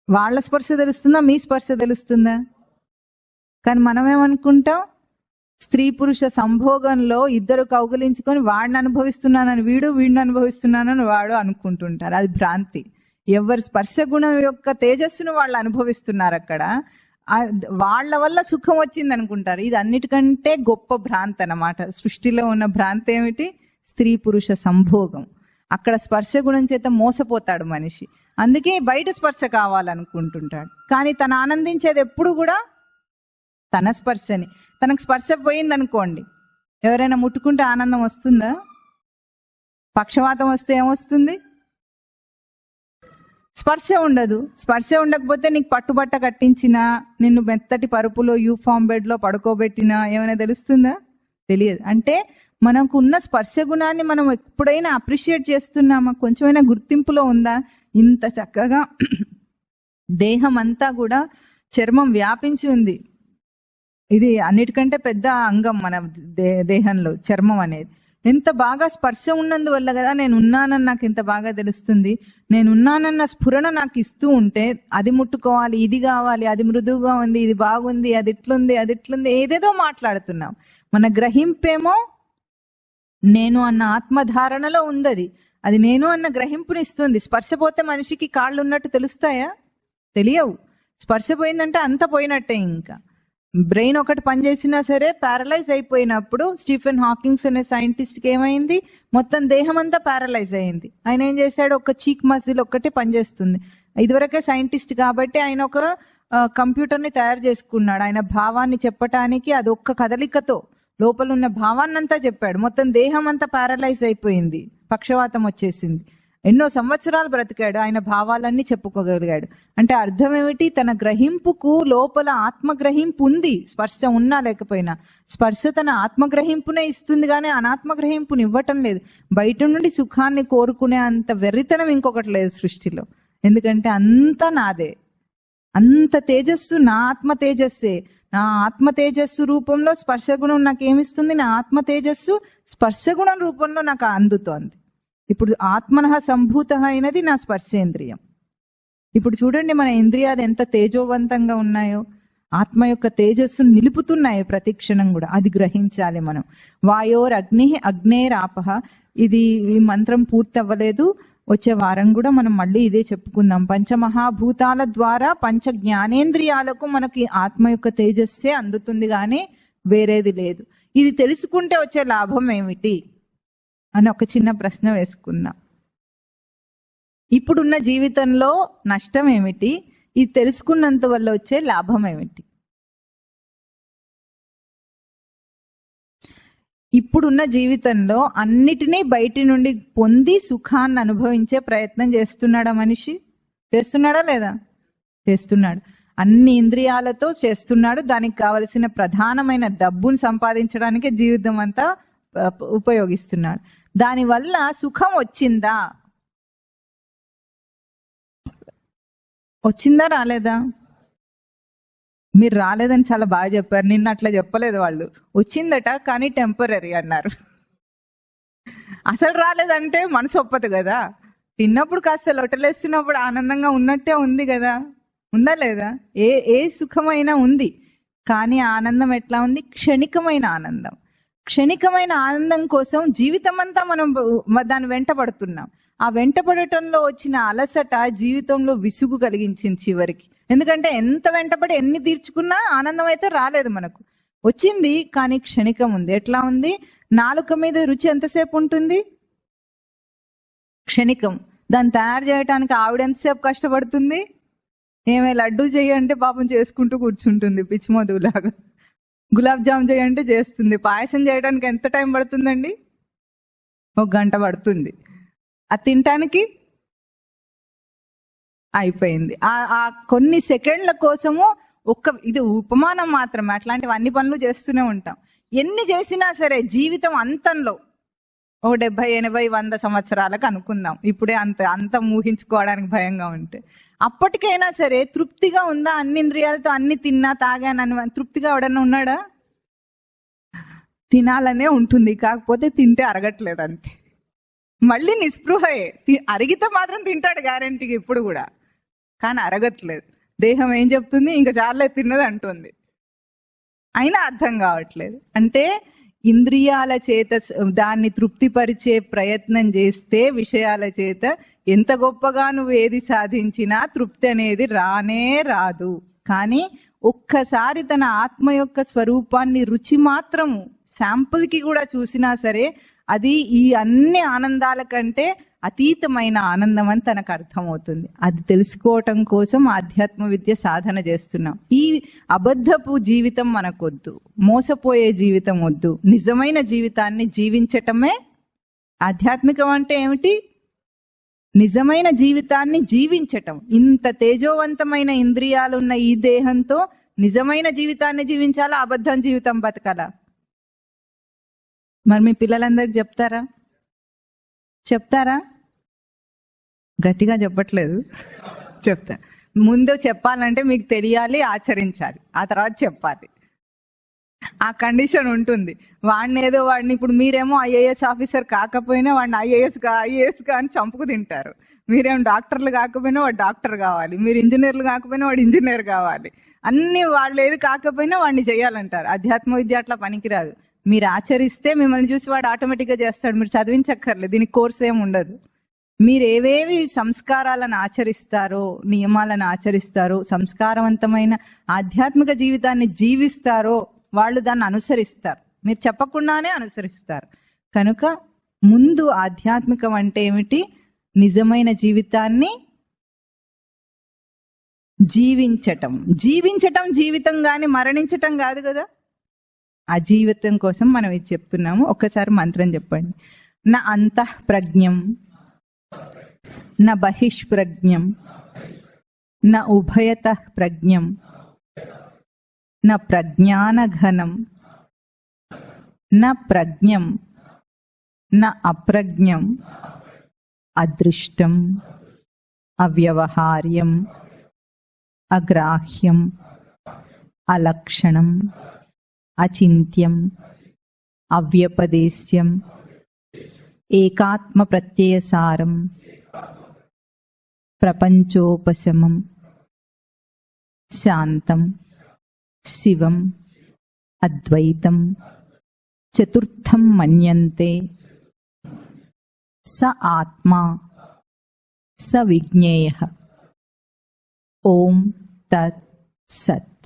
వాళ్ళ స్పర్శ తెలుస్తుందా, మీ స్పర్శ తెలుస్తుందా? కానీ మనం ఏమనుకుంటాం, స్త్రీ పురుష సంభోగంలో ఇద్దరు కౌగిలించుకొని వాడిని అనుభవిస్తున్నానని వీడిని అనుభవిస్తున్నానని వాడు అనుకుంటుంటారు. అది భ్రాంతి. ఎవరి స్పర్శ గుణం యొక్క తేజస్సును వాళ్ళు అనుభవిస్తున్నారు అక్కడ. వాళ్ళ వల్ల సుఖం వచ్చింది అనుకుంటారు. ఇది అన్నిటికంటే గొప్ప భ్రాంతి అన్నమాట. సృష్టిలో ఉన్న భ్రాంతి ఏమిటి? స్త్రీ పురుష సంభోగం. అక్కడ స్పర్శ గుణం చేత మోసపోతాడు మనిషి. అందుకే బయట స్పర్శ కావాలనుకుంటుంటాడు. కానీ తను ఆనందించేది ఎప్పుడు కూడా తన స్పర్శని. తనకు స్పర్శ పోయిందనుకోండి, ఎవరైనా ముట్టుకుంటే ఆనందం వస్తుందా? పక్షవాతం వస్తే ఏమొస్తుంది? స్పర్శ ఉండదు. స్పర్శ ఉండకపోతే నీకు పట్టుబట్ట కట్టించినా, నిన్ను మెత్తటి పరుపులో యూఫామ్ బెడ్లో పడుకోబెట్టినా ఏమైనా తెలుస్తుందా? తెలియదు. అంటే మనకు ఉన్న స్పర్శ గుణాన్ని మనం ఎప్పుడైనా అప్రిషియేట్ చేస్తున్నామా? కొంచెమైనా గుర్తింపులో ఉందా? ఇంత చక్కగా దేహం అంతా కూడా చర్మం వ్యాపించి ఉంది. ఇది అన్నిటికంటే పెద్ద అంగం మన దేహంలో, చర్మం అనేది. ఎంత బాగా స్పర్శ ఉన్నందువల్ల కదా నేను ఉన్నానని నాకు ఇంత బాగా తెలుస్తుంది. నేను ఉన్నానన్న స్ఫురణ నాకు ఇస్తూ ఉంటే, అది ముట్టుకోవాలి, ఇది కావాలి, అది మృదువుగా ఉంది, ఇది బాగుంది, అది ఇట్లుంది, ఏదేదో మాట్లాడుతున్నాం. మన గ్రహింపేమో నేను అన్న ఆత్మధారణలో ఉంది. అది నేను అన్న గ్రహింపునిస్తుంది. స్పర్శ పోతే మనిషికి కాళ్ళు ఉన్నట్టు తెలుస్తాయా? తెలియవు. స్పర్శ పోయిందంటే అంత పోయినట్టే. ఇంకా బ్రెయిన్ ఒకటి పనిచేసినా సరే ప్యారలైజ్ అయిపోయినప్పుడు స్టీఫెన్ హాకింగ్స్ అనే సైంటిస్ట్కి ఏమైంది? మొత్తం దేహం అంతా ప్యారలైజ్ అయింది. ఆయన ఏం చేశాడు? ఒక చీక్ మజిల్ ఒక్కటే పనిచేస్తుంది. ఇదివరకే సైంటిస్ట్ కాబట్టి ఆయన ఒక కంప్యూటర్ని తయారు చేసుకున్నాడు. ఆయన భావాన్ని చెప్పటానికి అది ఒక్క కదలికతో లోపల ఉన్న భావాన్నంతా చెప్పాడు. మొత్తం దేహం అంతా ప్యారలైజ్ అయిపోయింది, పక్షవాతం వచ్చేసింది. ఎన్నో సంవత్సరాలు బ్రతికాడు, ఆయన భావాలన్నీ చెప్పుకోగలిగాడు. అంటే అర్థం ఏమిటి? తన గ్రహింపుకు లోపల ఆత్మగ్రహింపు ఉంది. స్పర్శ ఉన్నా లేకపోయినా స్పర్శ తన ఆత్మగ్రహింపునే ఇస్తుంది, కానీ అనాత్మగ్రహింపుని ఇవ్వటం లేదు. బయట నుండి సుఖాన్ని కోరుకునే అంత వెర్రితనం ఇంకొకటి లేదు సృష్టిలో. ఎందుకంటే అంతా నాదే. అంత తేజస్సు నా ఆత్మ తేజస్సే. నా ఆత్మ తేజస్సు రూపంలో స్పర్శగుణం నాకేమిస్తుంది? నా ఆత్మ తేజస్సు స్పర్శగుణం రూపంలో నాకు అందుతోంది. ఇప్పుడు ఆత్మనః సంభూత అయినది నా స్పర్శేంద్రియం. ఇప్పుడు చూడండి మన ఇంద్రియాలు ఎంత తేజోవంతంగా ఉన్నాయో, ఆత్మ యొక్క తేజస్సును నిలుపుతున్నాయి ప్రతి క్షణం కూడా. అది గ్రహించాలి మనం. వాయోర్ అగ్ని అగ్నేరాపహ. ఇది ఈ మంత్రం పూర్తి అవ్వలేదు. వచ్చే వారం కూడా మనం మళ్ళీ ఇదే చెప్పుకుందాం. పంచమహాభూతాల ద్వారా పంచ జ్ఞానేంద్రియాలకు మనకి ఆత్మ యొక్క తేజస్సే అందుతుంది, కానీ వేరేది లేదు. ఇది తెలుసుకుంటే వచ్చే లాభం ఏమిటి అని ఒక చిన్న ప్రశ్న వేసుకుందాం. ఇప్పుడున్న జీవితంలో నష్టం ఏమిటి? ఇది తెలుసుకున్నంత వల్ల వచ్చే లాభం ఏమిటి? ఇప్పుడున్న జీవితంలో అన్నిటినీ బయటి నుండి పొంది సుఖాన్ని అనుభవించే ప్రయత్నం చేస్తున్నాడా మనిషి? చేస్తున్నాడా లేదా? చేస్తున్నాడు. అన్ని ఇంద్రియాలతో చేస్తున్నాడు. దానికి కావలసిన ప్రధానమైన డబ్బును సంపాదించడానికి జీవితం అంతా ఉపయోగిస్తున్నాడు. దానివల్ల సుఖం వచ్చిందా? రాలేదా? మీరు రాలేదని చాలా బాగా చెప్పారు. నిన్న అట్లా చెప్పలేదు వాళ్ళు. వచ్చిందట కానీ టెంపరీ అన్నారు. అసలు రాలేదంటే మనసు ఒప్పదు కదా. తిన్నప్పుడు కాస్త లొట్టలేస్తున్నప్పుడు ఆనందంగా ఉన్నట్టే ఉంది కదా, ఉందా లేదా? ఏ సుఖమైనా ఉంది, కానీ ఆనందం ఎట్లా ఉంది? క్షణికమైన ఆనందం. క్షణికమైన ఆనందం కోసం జీవితం అంతా మనం దాన్ని వెంటబడుతున్నాం. ఆ వెంటబడటంలో వచ్చిన అలసట జీవితంలో విసుగు కలిగించింది చివరికి. ఎందుకంటే ఎంత వెంటబడి ఎన్ని తీర్చుకున్నా ఆనందం అయితే రాలేదు మనకు. వచ్చింది కానీ క్షణికం ఉంది. ఎట్లా ఉంది? నాలుక మీద రుచి ఎంతసేపు ఉంటుంది? క్షణికం. దాన్ని తయారు చేయడానికి ఆవిడ ఎంతసేపు కష్టపడుతుంది? ఏమే లడ్డూ చేయంటే పాపం చేసుకుంటూ కూర్చుంటుంది పిచ్చిమోదులాగా. గులాబ్ జామ్ చేయంటే చేస్తుంది. పాయసం చేయడానికి ఎంత టైం పడుతుందండి? 1 గంట పడుతుంది. అది తినటానికి అయిపోయింది. ఆ కొన్ని సెకండ్ల కోసము ఇది ఉపమానం మాత్రమే. అట్లాంటివి అన్ని పనులు చేస్తూనే ఉంటాం. ఎన్ని చేసినా సరే జీవితం అంతంలో 70, 80, 100 సంవత్సరాలకు అనుకుందాం. ఇప్పుడే అంత ఊహించుకోవడానికి భయంగా ఉంటే, అప్పటికైనా సరే తృప్తిగా ఉందా? అన్ని ఇంద్రియాలతో అన్ని తిన్నా తాగానని తృప్తిగా ఎవడన్నా ఉన్నాడా? తినాలనే ఉంటుంది, కాకపోతే తింటే అరగట్లేదు అంతే. మళ్ళీ నిస్పృహయే, అరిగితే మాత్రం తింటాడు గ్యారంటీగా ఇప్పుడు కూడా, కానీ అరగట్లేదు. దేహం ఏం చెప్తుంది, ఇంకా చాలే తిన్నది అంటుంది, అయినా అర్థం కావట్లేదు. అంటే ఇంద్రియాల చేత దాన్ని తృప్తిపరిచే ప్రయత్నం చేస్తే విషయాల చేత ఎంత గొప్పగా నువ్వు ఏది సాధించినా తృప్తి అనేది రానే రాదు. కానీ ఒక్కసారి తన ఆత్మ యొక్క స్వరూపాన్ని రుచి మాత్రము శాంపుల్కి కూడా చూసినా సరే అది ఈ అన్ని ఆనందాల కంటే అతీతమైన ఆనందం అని తనకు అర్థమవుతుంది. అది తెలుసుకోవటం కోసం ఆధ్యాత్మ విద్య సాధన చేస్తున్నాం. ఈ అబద్ధపు జీవితం మనకొద్దు, మోసపోయే జీవితం వద్దు. నిజమైన జీవితాన్ని జీవించటమే ఆధ్యాత్మికం. అంటే ఏమిటి? నిజమైన జీవితాన్ని జీవించటం. ఇంత తేజోవంతమైన ఇంద్రియాలున్న ఈ దేహంతో నిజమైన జీవితాన్ని జీవించాలా, అబద్ధం జీవితం బతకాలా? మరి మీ పిల్లలందరికి చెప్తారా? గట్టిగా చెప్పట్లేదు. చెప్తా. ముందు చెప్పాలంటే మీకు తెలియాలి, ఆచరించాలి, ఆ తర్వాత చెప్పాలి. ఆ కండిషన్ ఉంటుంది. వాడిని ఇప్పుడు మీరేమో ఐఏఎస్ ఆఫీసర్ కాకపోయినా వాడిని ఐఏఎస్ గా అని చంపుకు తింటారు. మీరేమో డాక్టర్లు కాకపోయినా వాడు డాక్టర్ కావాలి, మీరు ఇంజనీర్లు కాకపోయినా వాడు ఇంజనీర్ కావాలి. అన్ని వాళ్ళు ఏది కాకపోయినా వాడిని చేయాలంటారు. అధ్యాత్మ విద్య అట్లా పనికిరాదు. మీరు ఆచరిస్తే మిమ్మల్ని చూసి వాడు ఆటోమేటిక్గా చేస్తాడు. మీరు చదివించక్కర్లేదు, దీనికి కోర్స్ ఏమి ఉండదు. మీరు ఏవేవి సంస్కారాలను ఆచరిస్తారో, నియమాలను ఆచరిస్తారో, సంస్కారవంతమైన ఆధ్యాత్మిక జీవితాన్ని జీవిస్తారో వాళ్ళు దాన్ని అనుసరిస్తారు. మీరు చెప్పకుండానే అనుసరిస్తారు. కనుక ముందు ఆధ్యాత్మికం అంటే ఏమిటి? నిజమైన జీవితాన్ని జీవించటం. జీవితం కానీ మరణించటం కాదు కదా. ఆ జీవితం కోసం మనం ఇది చెప్తున్నాము. ఒక్కసారి మంత్రం చెప్పండి. నా అంతః ప్రజ్ఞం, నా బహిష్ప్రజ్ఞం, నా ఉభయతః ప్రజ్ఞం, నా ప్రజ్ఞానఘనం, నా ప్రజ్ఞం, నా అప్రజ్ఞం, అదృష్టం, అవ్యవహార్యం, అగ్రాహ్యం, అలక్షణం, అచింత్యం, అవ్యపదేశ్యం, ఏకాత్మ ప్రత్యయసారం, ప్రపంచోపశమం, శాంతం, శివం, అద్వైతం, చతుర్థం మన్యంతే, స ఆత్మా స విజ్ఞేయః. ఓం తత్ సత్.